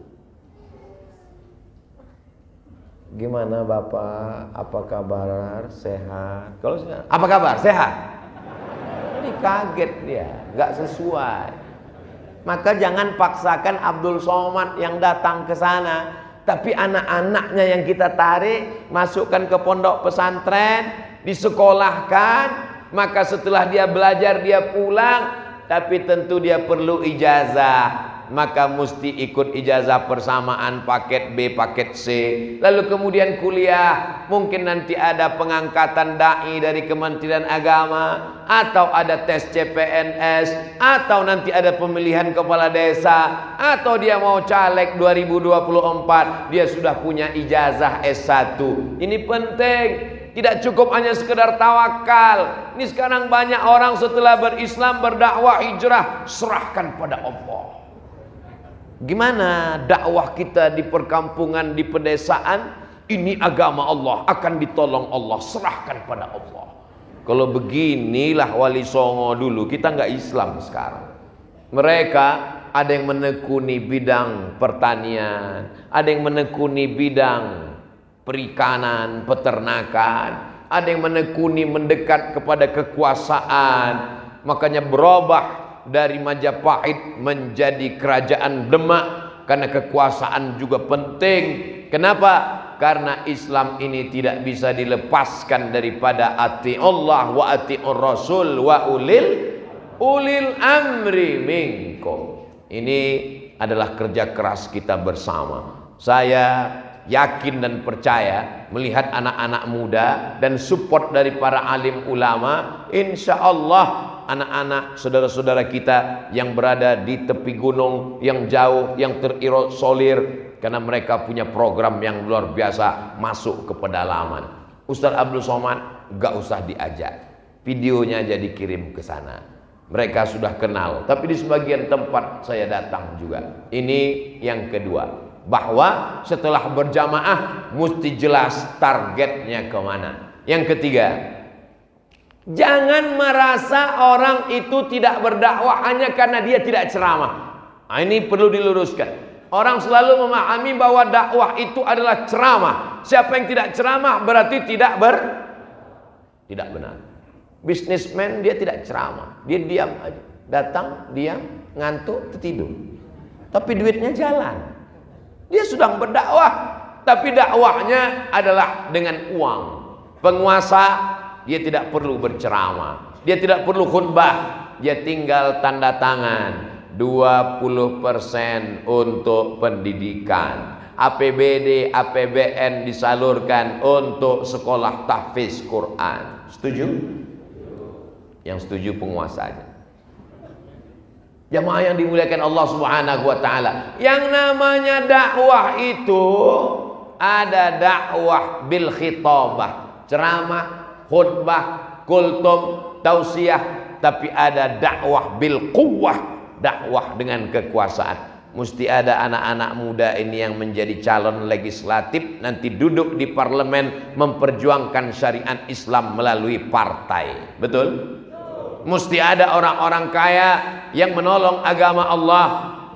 Gimana Bapak? Apa kabar? Sehat? Kalau apa kabar? Sehat? Ini kaget dia, nggak sesuai. Maka jangan paksakan Abdul Somad yang datang ke sana, tapi anak-anaknya yang kita tarik, masukkan ke pondok pesantren, disekolahkan, maka setelah dia belajar dia pulang, tapi tentu dia perlu ijazah. Maka mesti ikut ijazah persamaan paket B, paket C. Lalu kemudian kuliah. Mungkin nanti ada pengangkatan dai dari Kementerian Agama, atau ada tes CPNS, atau nanti ada pemilihan kepala desa, atau dia mau caleg 2024, dia sudah punya ijazah S1. Ini penting. Tidak cukup hanya sekedar tawakal. Ini sekarang banyak orang setelah berislam, berdakwah, hijrah, serahkan pada Allah. Gimana dakwah kita di perkampungan, di pedesaan? Ini agama Allah, akan ditolong Allah, serahkan pada Allah. Kalau beginilah Wali Songo dulu, kita nggak Islam sekarang. Mereka ada yang menekuni bidang pertanian, ada yang menekuni bidang perikanan, peternakan, ada yang menekuni mendekat kepada kekuasaan. Makanya berubah dari Majapahit menjadi kerajaan Demak, karena kekuasaan juga penting. Kenapa? Karena Islam ini tidak bisa dilepaskan daripada ati Allah wa ati'ur Rasul wa ulil amri minkum. Ini adalah kerja keras kita bersama. Saya yakin dan percaya melihat anak-anak muda dan support dari para alim ulama, insya Allah anak-anak saudara-saudara kita yang berada di tepi gunung yang jauh, yang terisolir, karena mereka punya program yang luar biasa, masuk ke pedalaman. Ustaz Abdul Somad gak usah diajak, videonya aja dikirim ke sana. Mereka sudah kenal, tapi di sebagian tempat saya datang juga. Ini yang kedua, bahwa setelah berjamaah mesti jelas targetnya kemana. Yang ketiga, jangan merasa orang itu tidak berdakwah hanya karena dia tidak ceramah. Nah, ini perlu diluruskan. Orang selalu memahami bahwa dakwah itu adalah ceramah. Siapa yang tidak ceramah berarti tidak benar. Bisnismen dia tidak ceramah, dia diam aja. Datang, diam, ngantuk, tidur. Tapi duitnya jalan. Dia sedang berdakwah, tapi dakwahnya adalah dengan uang. Penguasa, dia tidak perlu berceramah, dia tidak perlu khutbah, dia tinggal tanda tangan 20% untuk pendidikan, APBD, APBN disalurkan untuk sekolah tahfiz Quran. Setuju? Yang setuju penguasanya. Jamaah yang dimuliakan Allah Subhanahu wa taala, yang namanya dakwah itu ada dakwah bil khitabah, ceramah, khutbah, kultum, tausiah, tapi ada dakwah bil quwwah, dakwah dengan kekuasaan. Mesti ada anak-anak muda ini yang menjadi calon legislatif, nanti duduk di parlemen memperjuangkan syariat Islam melalui partai. Betul? Mesti ada orang-orang kaya yang menolong agama Allah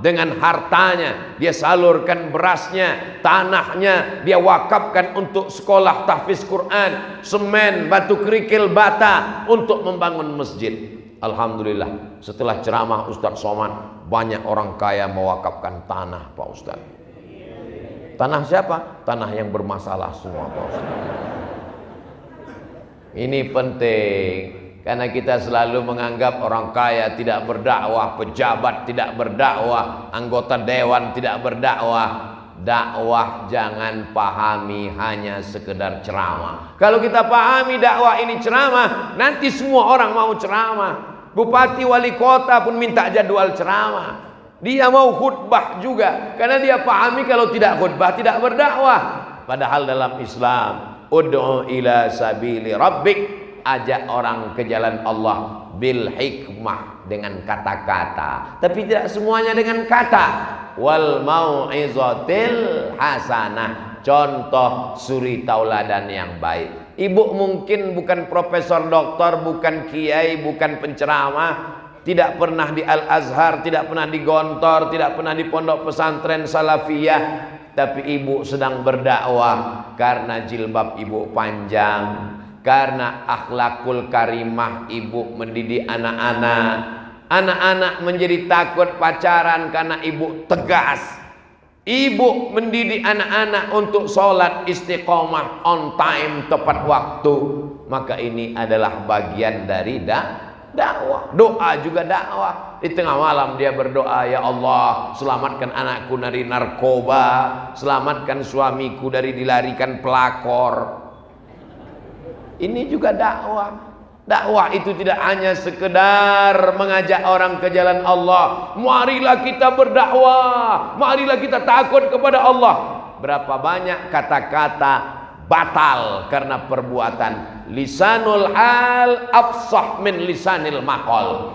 dengan hartanya. Dia salurkan berasnya, tanahnya dia wakafkan untuk sekolah tahfiz Quran, semen, batu kerikil, bata untuk membangun masjid. Alhamdulillah, setelah ceramah Ustaz Somad, banyak orang kaya mewakafkan tanah, Pak Ustaz. Tanah siapa? Tanah yang bermasalah semua, Pak Ustaz. Ini penting. Karena kita selalu menganggap orang kaya tidak berdakwah, pejabat tidak berdakwah, anggota dewan tidak berdakwah. Dakwah jangan pahami hanya sekedar ceramah. Kalau kita pahami dakwah ini ceramah, nanti semua orang mau ceramah. Bupati wali kota pun minta jadwal ceramah. Dia mau khutbah juga, karena dia pahami kalau tidak khutbah tidak berdakwah. Padahal dalam Islam, ud'u ila sabili rabbik, ajak orang ke jalan Allah bil hikmah, dengan kata-kata. Tapi tidak semuanya dengan kata. Wal mau'izatil hasanah, contoh suri tauladan yang baik. Ibu mungkin bukan profesor doktor, bukan kiai, bukan penceramah, tidak pernah di Al-Azhar, tidak pernah di Gontor, tidak pernah di pondok pesantren salafiyah, tapi ibu sedang berdakwah karena jilbab ibu panjang, karena akhlakul karimah ibu mendidik anak-anak. Anak-anak menjadi takut pacaran karena ibu tegas. Ibu mendidik anak-anak untuk sholat istiqomah, on time, tepat waktu. Maka ini adalah bagian dari dakwah. Doa juga dakwah. Di tengah malam dia berdoa, ya Allah, selamatkan anakku dari narkoba, selamatkan suamiku dari dilarikan pelakor. Ini juga dakwah. Dakwah itu tidak hanya sekedar mengajak orang ke jalan Allah. Marilah kita berdakwah, marilah kita takut kepada Allah. Berapa banyak kata-kata batal karena perbuatan. Lisanul hal afsah min lisanil maqal.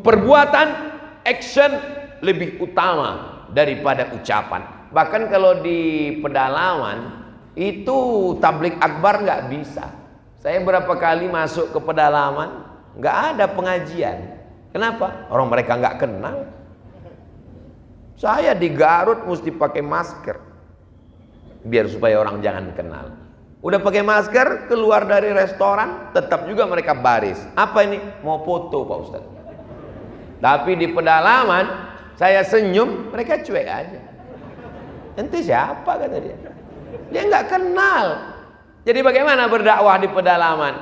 Perbuatan, action lebih utama daripada ucapan. Bahkan kalau di pedalaman itu tablik akbar nggak bisa. Saya berapa kali masuk ke pedalaman, nggak ada pengajian. Kenapa? Orang mereka nggak kenal. Saya di Garut mesti pakai masker, biar supaya orang jangan kenal. Udah pakai masker, keluar dari restoran, tetap juga mereka baris. Apa ini? Mau foto Pak Ustadz. Tapi di pedalaman, saya senyum, mereka cuek aja. Ente siapa kata dia? Dia nggak kenal. Jadi bagaimana berdakwah di pedalaman?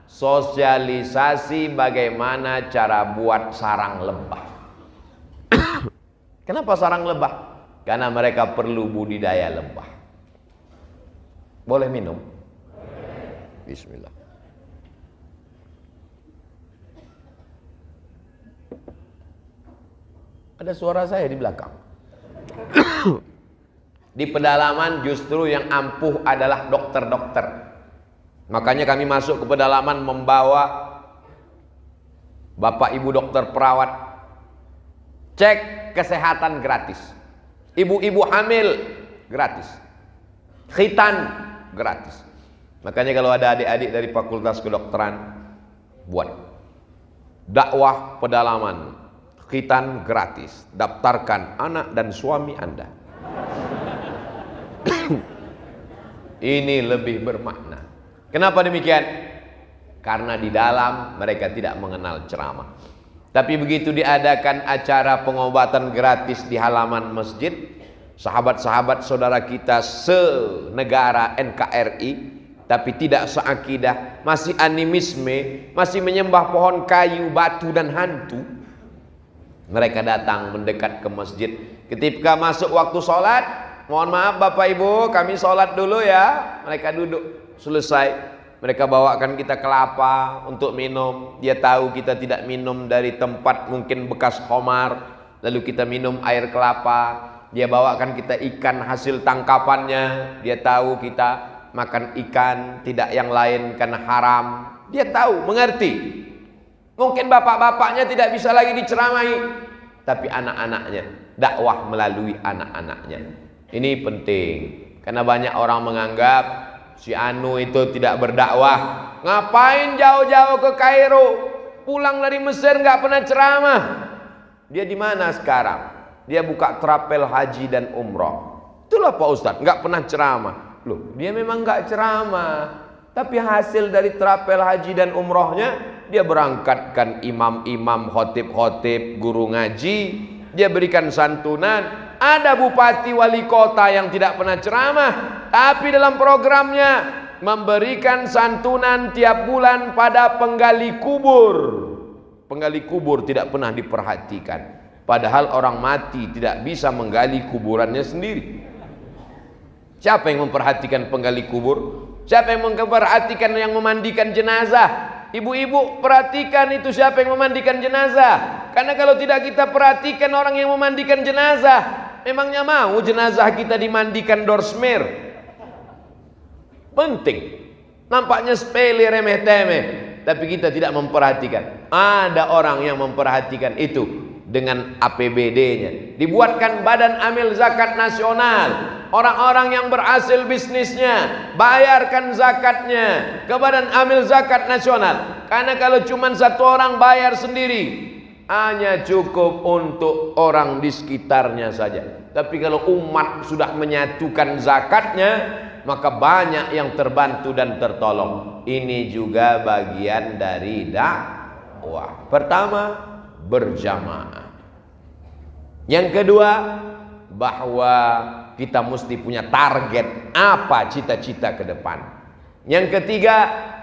Sosialisasi bagaimana cara buat sarang lebah. Kenapa sarang lebah? Karena mereka perlu budidaya lebah. Boleh minum? Bismillah. Ada suara saya di belakang. Di pedalaman justru yang ampuh adalah dokter-dokter. Makanya kami masuk ke pedalaman membawa bapak ibu dokter perawat, cek kesehatan gratis. Ibu-ibu hamil gratis. Khitan gratis. Makanya kalau ada adik-adik dari fakultas kedokteran, buat dakwah pedalaman, khitan gratis. Daftarkan anak dan suami Anda. Ini lebih bermakna. Kenapa demikian? Karena di dalam mereka tidak mengenal ceramah. Tapi begitu diadakan acara pengobatan gratis di halaman masjid, sahabat-sahabat saudara kita senegara NKRI, tapi tidak seakidah, masih animisme, masih menyembah pohon kayu, batu dan hantu, mereka datang mendekat ke masjid. Ketika masuk waktu sholat, mohon maaf Bapak Ibu, kami sholat dulu ya. Mereka duduk, selesai. Mereka bawakan kita kelapa untuk minum. Dia tahu kita tidak minum dari tempat mungkin bekas khamar, lalu kita minum air kelapa. Dia bawakan kita ikan hasil tangkapannya. Dia tahu kita makan ikan, tidak yang lain karena haram. Dia tahu, mengerti. Mungkin bapak-bapaknya tidak bisa lagi diceramahi, tapi anak-anaknya, dakwah melalui anak-anaknya. Ini penting, karena banyak orang menganggap si Anu itu tidak berdakwah. Ngapain jauh-jauh ke Kairo? Pulang dari Mesir nggak pernah ceramah. Dia di mana sekarang? Dia buka trapel haji dan umroh. Itulah Pak Ustadz, nggak pernah ceramah. Loh, dia memang nggak ceramah, tapi hasil dari trapel haji dan umrohnya, dia berangkatkan imam-imam, khotib-khotib, guru ngaji. Dia berikan santunan. Ada bupati wali kota yang tidak pernah ceramah, tapi dalam programnya memberikan santunan tiap bulan pada penggali kubur. Penggali kubur tidak pernah diperhatikan, padahal orang mati tidak bisa menggali kuburannya sendiri. Siapa yang memperhatikan penggali kubur? Siapa yang memperhatikan yang memandikan jenazah? Ibu-ibu perhatikan itu, siapa yang memandikan jenazah. Karena kalau tidak kita perhatikan orang yang memandikan jenazah, memangnya mau jenazah kita dimandikan dorsmer? Penting. Nampaknya sepele, remeh-temeh, tapi kita tidak memperhatikan. Ada orang yang memperhatikan itu dengan APBD-nya. Dibuatkan Badan Amil Zakat Nasional. Orang-orang yang berhasil bisnisnya, bayarkan zakatnya ke Badan Amil Zakat Nasional. Karena kalau cuma satu orang bayar sendiri, hanya cukup untuk orang di sekitarnya saja. Tapi kalau umat sudah menyatukan zakatnya, maka banyak yang terbantu dan tertolong. Ini juga bagian dari dakwah. Pertama, berjamaah. Yang kedua, bahwa kita mesti punya target apa cita-cita ke depan. Yang ketiga,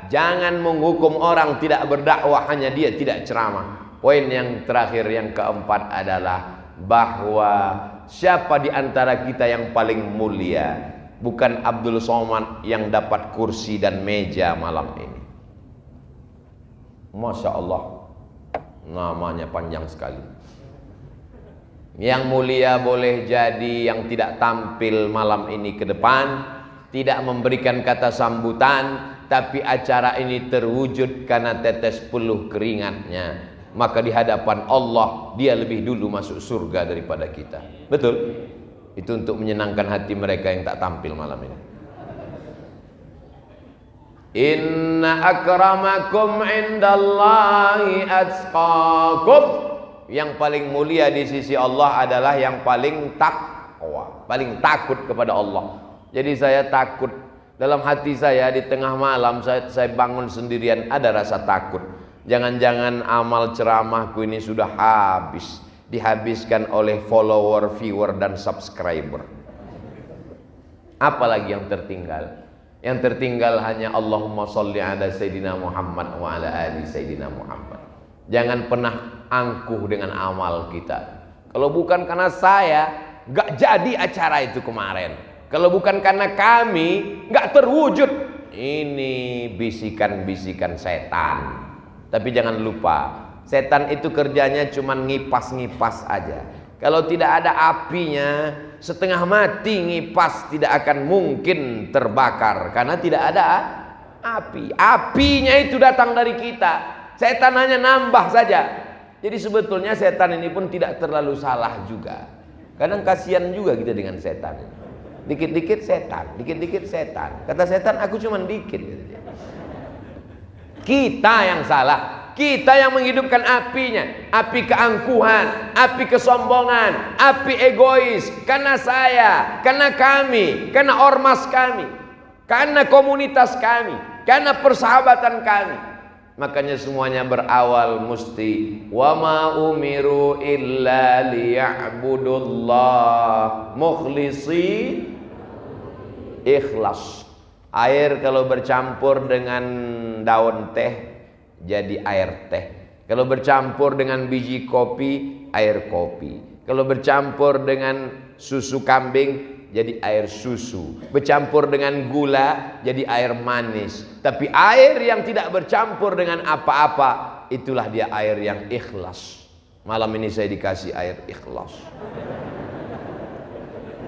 jangan menghukum orang tidak berdakwah hanya dia tidak ceramah. Poin yang terakhir, yang keempat adalah bahwa siapa di antara kita yang paling mulia? Bukan Abdul Somad yang dapat kursi dan meja malam ini. Masya Allah, namanya panjang sekali. Yang mulia boleh jadi yang tidak tampil malam ini ke depan, tidak memberikan kata sambutan, tapi acara ini terwujud karena tetes peluh keringatnya. Maka di hadapan Allah dia lebih dulu masuk surga daripada kita. Betul? Itu untuk menyenangkan hati mereka yang tak tampil malam ini. Inna akramakum indallahi atqakum. Yang paling mulia di sisi Allah adalah yang paling takwa, paling takut kepada Allah. Jadi saya takut dalam hati saya, di tengah malam saya bangun sendirian, ada rasa takut. Jangan-jangan amal ceramahku ini sudah habis, dihabiskan oleh follower, viewer, dan subscriber. Apalagi yang tertinggal? Yang tertinggal hanya Allahumma sholli ala Sayyidina Muhammad wa ala ali Sayyidina Muhammad. Jangan pernah angkuh dengan amal kita. Kalau bukan karena saya, gak jadi acara itu kemarin. Kalau bukan karena kami, gak terwujud. Ini bisikan-bisikan setan. Tapi jangan lupa, setan itu kerjanya cuma ngipas-ngipas aja. Kalau tidak ada apinya, setengah mati ngipas tidak akan mungkin terbakar, karena tidak ada api. Apinya itu datang dari kita. Setan hanya nambah saja. Jadi sebetulnya setan ini pun tidak terlalu salah juga. Kadang kasihan juga kita dengan setan. Dikit-dikit setan, dikit-dikit setan. Kata setan, aku cuma dikit. Kita yang salah. Kita yang menghidupkan apinya. Api keangkuhan, api kesombongan, api egois. Karena saya, karena kami, karena ormas kami, karena komunitas kami, karena persahabatan kami. Makanya semuanya berawal mesti wa ma umiru illa liya'budullah mukhlisi ikhlas. Air kalau bercampur dengan daun teh jadi air teh. Kalau bercampur dengan biji kopi, air kopi. Kalau bercampur dengan susu kambing, jadi air susu. Bercampur dengan gula, jadi air manis. Tapi air yang tidak bercampur dengan apa-apa, itulah dia air yang ikhlas. Malam ini saya dikasih air ikhlas.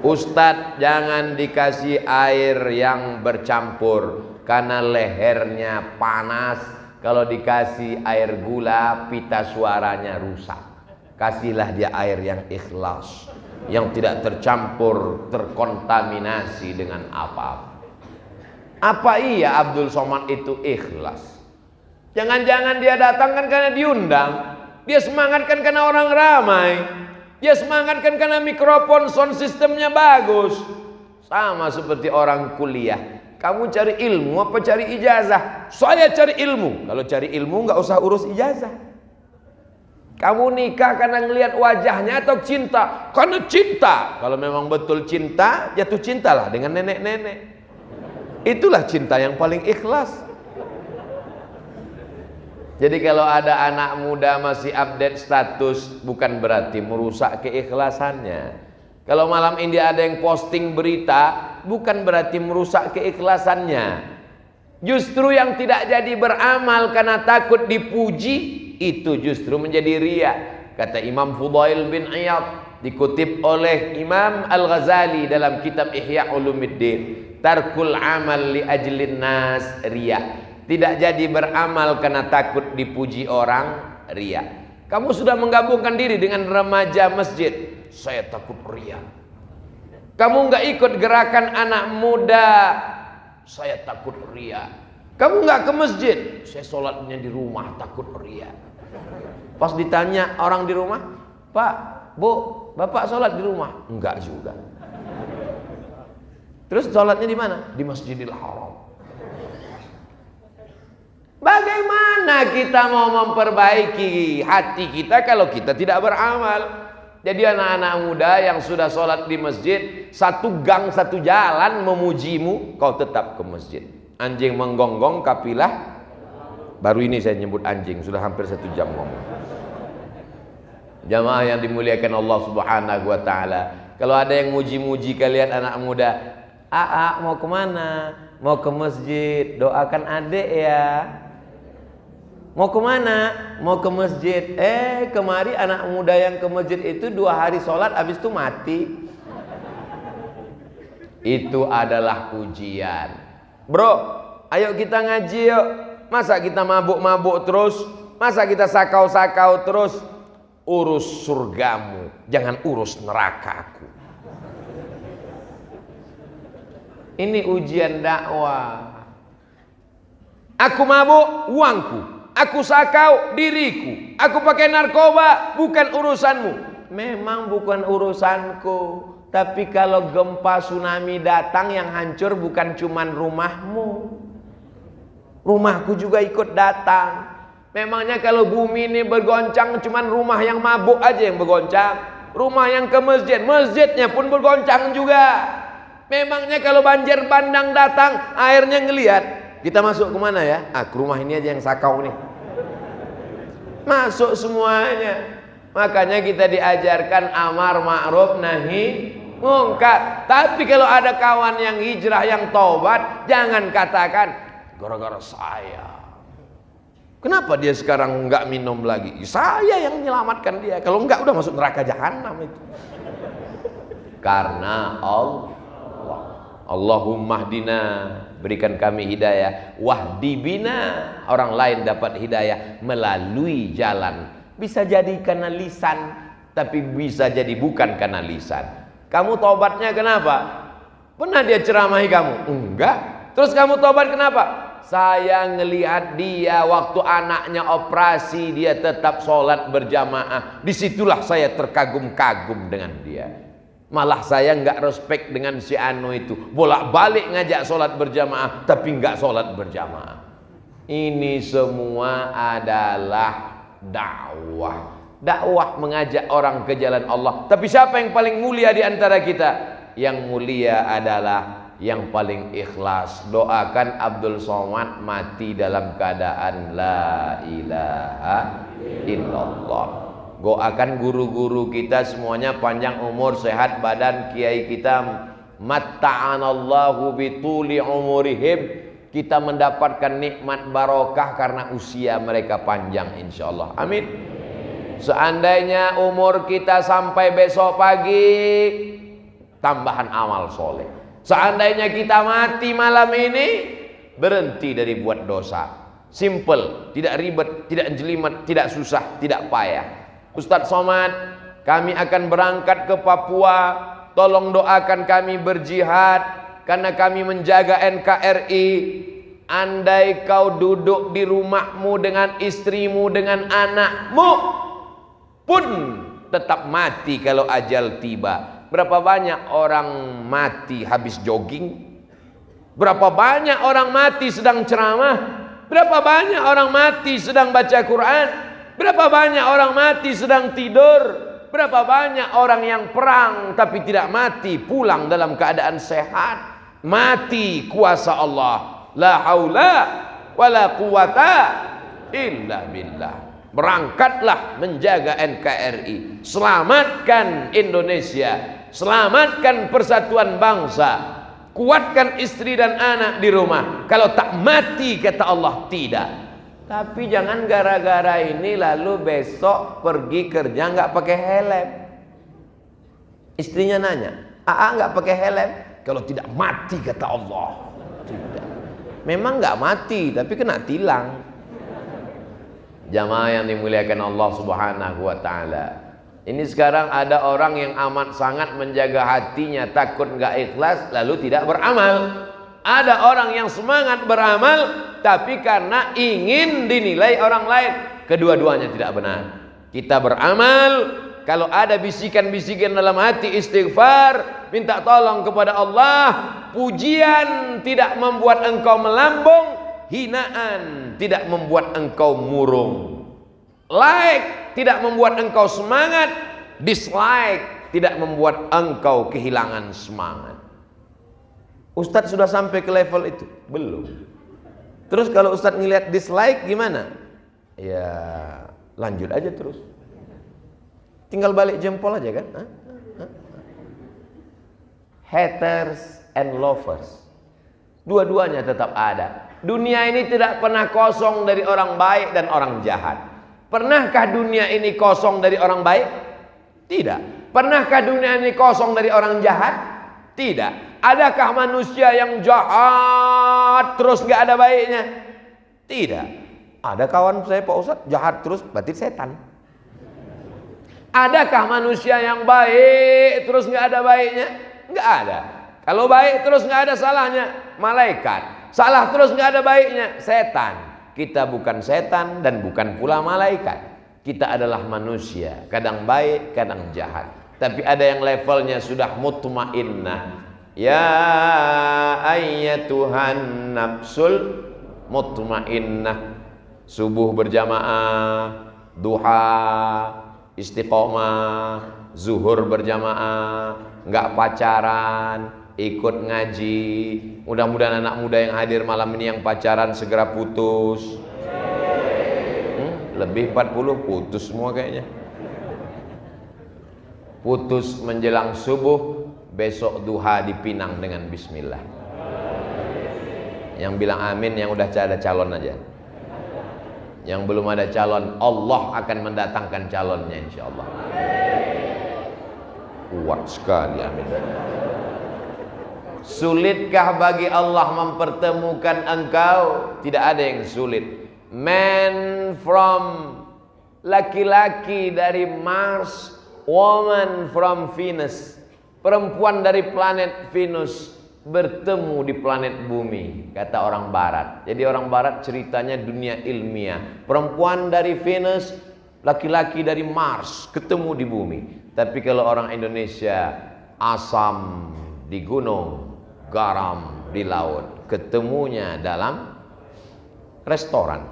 Ustadz, jangan dikasih air yang bercampur, karena lehernya panas. Kalau dikasih air gula, pita suaranya rusak. Kasihlah dia air yang ikhlas, yang tidak tercampur, terkontaminasi dengan apa-apa. Apa iya Abdul Somad itu ikhlas? Jangan-jangan dia datang kan karena diundang. Dia semangat kan karena orang ramai. Dia semangat kan karena mikrofon sound sistemnya bagus. Sama seperti orang kuliah. Kamu cari ilmu apa cari ijazah? Saya cari ilmu. Kalau cari ilmu nggak usah urus ijazah. Kamu nikah karena ngelihat wajahnya atau cinta? Karena cinta. Kalau memang betul cinta, jatuh cintalah dengan nenek-nenek. Itulah cinta yang paling ikhlas. Jadi kalau ada anak muda masih update status, bukan berarti merusak keikhlasannya. Kalau malam ini ada yang posting berita, bukan berarti merusak keikhlasannya. Justru yang tidak jadi beramal karena takut dipuji, itu justru menjadi riya. Kata Imam Fudail bin Iyad, Dikutip oleh Imam Al-Ghazali dalam kitab Ihya Ulumuddin, tarkul amal li ajlin nas riya. Tidak jadi beramal karena takut dipuji orang, riya. Kamu sudah menggabungkan diri dengan remaja masjid, saya takut riya. Kamu nggak ikut gerakan anak muda, saya takut riya. Kamu nggak ke masjid, saya sholatnya di rumah takut riya. Pas ditanya orang di rumah, Pak, Bu, Bapak sholat di rumah? Enggak juga. Terus sholatnya di mana? Di Masjidil Haram. Bagaimana kita mau memperbaiki hati kita kalau kita tidak beramal? Jadi anak-anak muda yang sudah sholat di masjid, satu gang satu jalan memujimu, kau tetap ke masjid. Anjing menggonggong kapilah. Baru ini saya nyebut anjing, sudah hampir 1 jam ngomong. Jamaah yang dimuliakan Allah Subhanahu wa ta'ala, kalau ada yang muji-muji kalian anak muda, mau kemana? Mau ke masjid, doakan adik ya. Mau kemana? Mau ke masjid. Kemari anak muda yang ke masjid itu 2 hari sholat, habis itu mati. Itu adalah ujian. Bro, ayo kita ngaji yuk. Masa kita mabuk-mabuk terus? Masa kita sakau-sakau terus? Urus surgamu, jangan urus nerakaku. Ini ujian dakwah. Aku mabuk, uangku. Aku sakau, diriku. Aku pakai narkoba, bukan urusanmu. Memang bukan urusanku. Tapi kalau gempa tsunami datang, yang hancur bukan cuman rumahmu, rumahku juga ikut datang. Memangnya kalau bumi ini bergoncang cuman rumah yang mabuk aja yang bergoncang? Rumah yang ke masjid, masjidnya pun bergoncang juga. Memangnya kalau banjir bandang datang, airnya ngelihat, kita masuk kemana ya? Ke rumah ini aja yang sakau nih. Masuk semuanya. Makanya kita diajarkan amar ma'ruf nahi mungkar. Tapi kalau ada kawan yang hijrah, yang taubat, jangan katakan gara-gara saya. Kenapa dia sekarang enggak minum lagi? Saya yang menyelamatkan dia. Kalau enggak udah masuk neraka jahanam itu. Karena Allah. Allahumma hdina, berikan kami hidayah. Wahdi bina, orang lain dapat hidayah melalui jalan. Bisa jadi karena lisan, tapi bisa jadi bukan karena lisan. Kamu tobatnya kenapa? Pernah dia ceramahi kamu? Enggak. Terus kamu tobat kenapa? Saya ngelihat dia waktu anaknya operasi, dia tetap sholat berjamaah. Disitulah saya terkagum-kagum dengan dia. Malah saya nggak respect dengan si Anu itu. Bolak-balik ngajak sholat berjamaah, tapi nggak sholat berjamaah. Ini semua adalah dakwah. Dakwah mengajak orang ke jalan Allah. Tapi siapa yang paling mulia di antara kita? Yang mulia adalah yang paling ikhlas. Doakan Abdul Somad mati dalam keadaan la ilaha illallah. Doakan guru-guru kita semuanya panjang umur, sehat badan. Kiai kita matta'anallahu bituli umurihim, kita mendapatkan nikmat barokah karena usia mereka panjang insyaallah. Amin. Seandainya umur kita sampai besok pagi, tambahan amal soleh. Seandainya kita mati malam ini, berhenti dari buat dosa. Simple, tidak ribet, tidak jelimet, tidak susah, tidak payah. Ustadz Somad, kami akan berangkat ke Papua. Tolong doakan kami berjihad karena kami menjaga NKRI. Andai kau duduk di rumahmu dengan istrimu, dengan anakmu, pun tetap mati kalau ajal tiba. Berapa banyak orang mati habis jogging? Berapa banyak orang mati sedang ceramah? Berapa banyak orang mati sedang baca Quran? Berapa banyak orang mati sedang tidur? Berapa banyak orang yang perang tapi tidak mati, pulang dalam keadaan sehat? Mati kuasa Allah. La haula wala quwata illa billah. Berangkatlah menjaga NKRI. Selamatkan Indonesia. Selamatkan persatuan bangsa. Kuatkan istri dan anak di rumah. Kalau tak mati kata Allah tidak. Tapi jangan gara-gara ini lalu besok pergi kerja nggak pakai helm. Istrinya nanya, "Aa nggak pakai helm?" "Kalau tidak mati," kata Allah. Tidak. Memang nggak mati, tapi kena tilang. Jamaah yang dimuliakan Allah Subhanahu wa taala. Ini sekarang ada orang yang amat sangat menjaga hatinya, takut nggak ikhlas lalu tidak beramal. Ada orang yang semangat beramal tapi karena ingin dinilai orang lain. Kedua-duanya tidak benar. Kita beramal, kalau ada bisikan-bisikan dalam hati, istighfar, minta tolong kepada Allah. Pujian tidak membuat engkau melambung, hinaan tidak membuat engkau murung. Like tidak membuat engkau semangat, dislike tidak membuat engkau kehilangan semangat. Ustadz sudah sampai ke level itu? Belum. Terus kalau Ustadz ngelihat dislike gimana? Ya lanjut aja terus. Tinggal balik jempol aja kan? Haters and lovers, dua-duanya tetap ada. Dunia ini tidak pernah kosong dari orang baik dan orang jahat. Pernahkah dunia ini kosong dari orang baik? Tidak. Pernahkah dunia ini kosong dari orang jahat? Tidak. Adakah manusia yang jahat terus gak ada baiknya? Tidak. Ada kawan saya Pak Ustadz jahat terus, berarti setan. Adakah manusia yang baik terus gak ada baiknya? Gak ada. Kalau baik terus gak ada salahnya, malaikat. Salah terus gak ada baiknya, setan. Kita bukan setan dan bukan pula malaikat. Kita adalah manusia, kadang baik, kadang jahat. Tapi ada yang levelnya sudah mutmainnah. Ya ayyatuhan nafsul mutmainnah. Subuh berjamaah, duha, istiqomah, zuhur berjamaah, nggak pacaran, ikut ngaji. Mudah-mudahan anak muda yang hadir malam ini yang pacaran segera putus. Lebih 40 putus semua kayaknya. Putus menjelang subuh, besok duha dipinang dengan bismillah. Yang bilang amin yang udah ada calon aja. Yang belum ada calon, Allah akan mendatangkan calonnya insyaallah. Kuat sekali, amin. Sulitkah bagi Allah mempertemukan engkau? Tidak ada yang sulit. Man from laki-laki dari Mars, woman from Venus. Perempuan dari planet Venus bertemu di planet bumi, kata orang barat. Jadi orang barat ceritanya dunia ilmiah. Perempuan dari Venus, laki-laki dari Mars ketemu di bumi. Tapi kalau orang Indonesia, asam di gunung, garam di laut, ketemunya dalam restoran.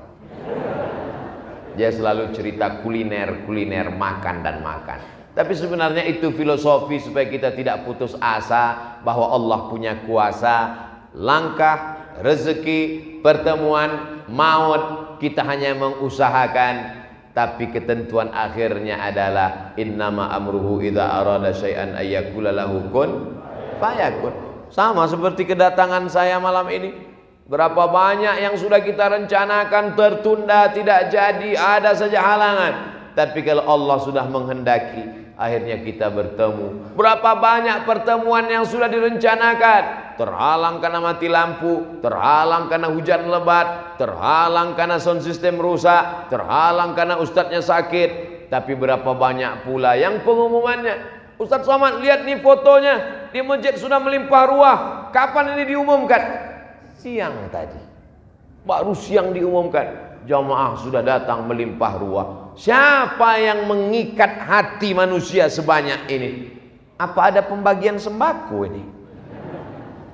Dia selalu cerita kuliner, makan dan makan. Tapi sebenarnya itu filosofi supaya kita tidak putus asa bahwa Allah punya kuasa. Langkah, rezeki, pertemuan, maut, kita hanya mengusahakan. Tapi ketentuan akhirnya adalah innama amruhu idza arada syai'an ayyakula lahu kun fayakun. Sama seperti kedatangan saya malam ini. Berapa banyak yang sudah kita rencanakan tertunda, tidak jadi, ada saja halangan. Tapi kalau Allah sudah menghendaki, akhirnya kita bertemu. Berapa banyak pertemuan yang sudah direncanakan, terhalang karena mati lampu, terhalang karena hujan lebat, terhalang karena sound system rusak, terhalang karena ustadznya sakit. Tapi berapa banyak pula yang pengumumannya, Ustadz Somad lihat nih fotonya, di masjid sudah melimpah ruah. Kapan ini diumumkan? Siang tadi, baru siang diumumkan. Jamaah sudah datang melimpah ruah. Siapa yang mengikat hati manusia sebanyak ini? Apa ada pembagian sembako ini?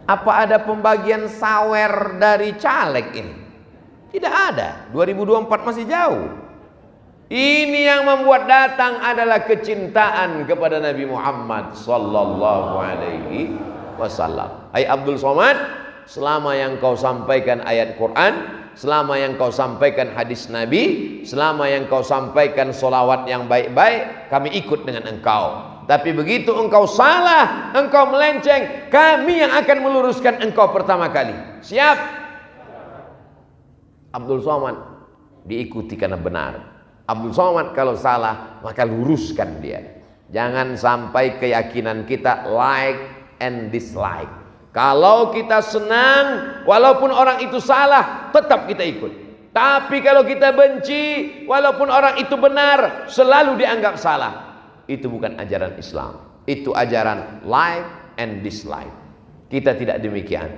Apa ada pembagian sawer dari caleg ini? Tidak ada. 2024 masih jauh. Ini yang membuat datang adalah kecintaan kepada Nabi Muhammad sallallahu alaihi wasallam. Hai Abdul Somad, selama yang kau sampaikan ayat Quran, selama yang kau sampaikan hadis Nabi, selama yang kau sampaikan solawat yang baik-baik, kami ikut dengan engkau. Tapi begitu engkau salah, engkau melenceng, kami yang akan meluruskan engkau pertama kali. Siap? Abdul Somad diikuti karena benar. Abdul Somad kalau salah, maka luruskan dia. Jangan sampai keyakinan kita like and dislike. Kalau kita senang, walaupun orang itu salah, tetap kita ikut. Tapi kalau kita benci, walaupun orang itu benar, selalu dianggap salah. Itu bukan ajaran Islam. Itu ajaran like and dislike. Kita tidak demikian.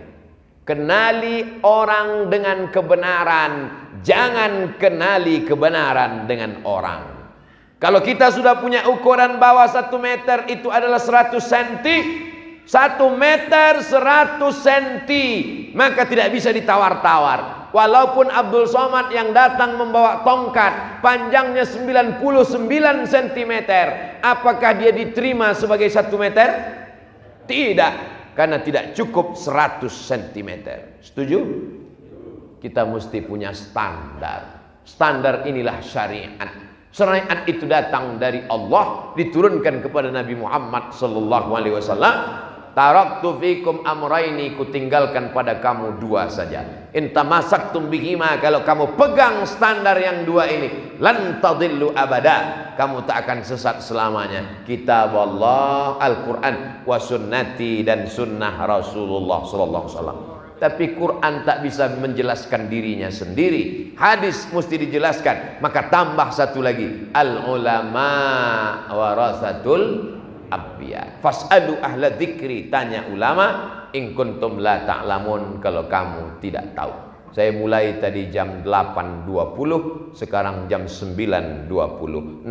Kenali orang dengan kebenaran, jangan kenali kebenaran dengan orang. Kalau kita sudah punya ukuran bahwa 1 meter itu adalah 100 cm, 1 meter 100 cm, maka tidak bisa ditawar-tawar. Walaupun Abdul Somad yang datang membawa tongkat panjangnya 99 cm, apakah dia diterima sebagai 1 meter? Tidak, karena tidak cukup 100 cm. Setuju? Kita mesti punya standar. Standar inilah syariat. Syariat itu datang dari Allah, diturunkan kepada Nabi Muhammad sallallahu alaihi wasallam. Taraktu fikum amraini, kutinggalkan pada kamu 2 saja. In tamasaktum bihima, kalau kamu pegang standar yang 2 ini, lan tadillu abada, kamu tak akan sesat selamanya. Kitab Allah, Al-Quran, wa sunnati, dan sunnah Rasulullah sallallahu alaihi wasallam. Tapi Quran tak bisa menjelaskan dirinya sendiri, hadis mesti dijelaskan. Maka tambah satu lagi, al ulama warasatul anbiya. Fas'alu ahla dzikri, tanya ulama, in kuntum la ta'lamun, kalau kamu tidak tahu. Saya mulai tadi jam 8.20, sekarang jam 9.20. 60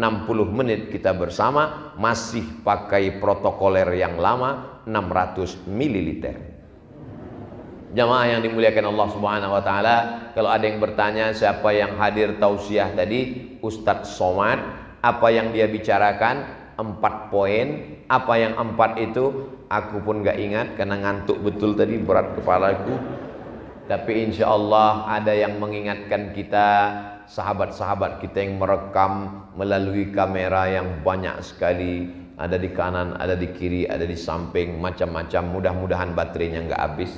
menit kita bersama, masih pakai protokoler yang lama, 600 ml. Jamaah yang dimuliakan Allah Subhanahu wa taala, kalau ada yang bertanya siapa yang hadir tausiah tadi, Ustadz Somad, apa yang dia bicarakan? 4 poin. Apa yang 4 itu? Aku pun gak ingat karena ngantuk betul tadi, berat kepalaku. Tapi insya Allah ada yang mengingatkan kita, sahabat-sahabat kita yang merekam melalui kamera yang banyak sekali, ada di kanan, ada di kiri, ada di samping, macam-macam. Mudah-mudahan baterainya nggak habis.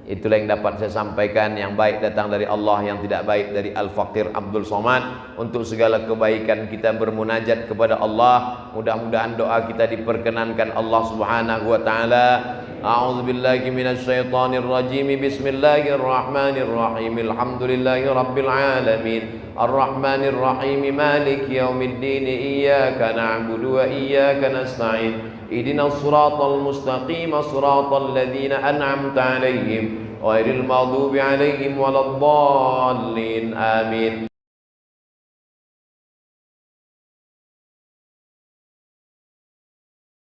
Itulah yang dapat saya sampaikan. Yang baik datang dari Allah, yang tidak baik dari Al-Faqir Abdul Somad. Untuk segala kebaikan kita bermunajat kepada Allah. Mudah-mudahan doa kita diperkenankan Allah Subhanahu wa taala. A'udzubillahi minasyaitonir rajim. Bismillahirrahmanirrahim. Alhamdulillahi rabbil alamin. Arrahmanir rahim. Maliki yaumiddin. Iyyaka na'budu wa iyyaka nasta'in. اهدنا الصراط المستقيم صراط الذين أنعمت عليهم غير المغضوب عليهم ولا الضالين آمين.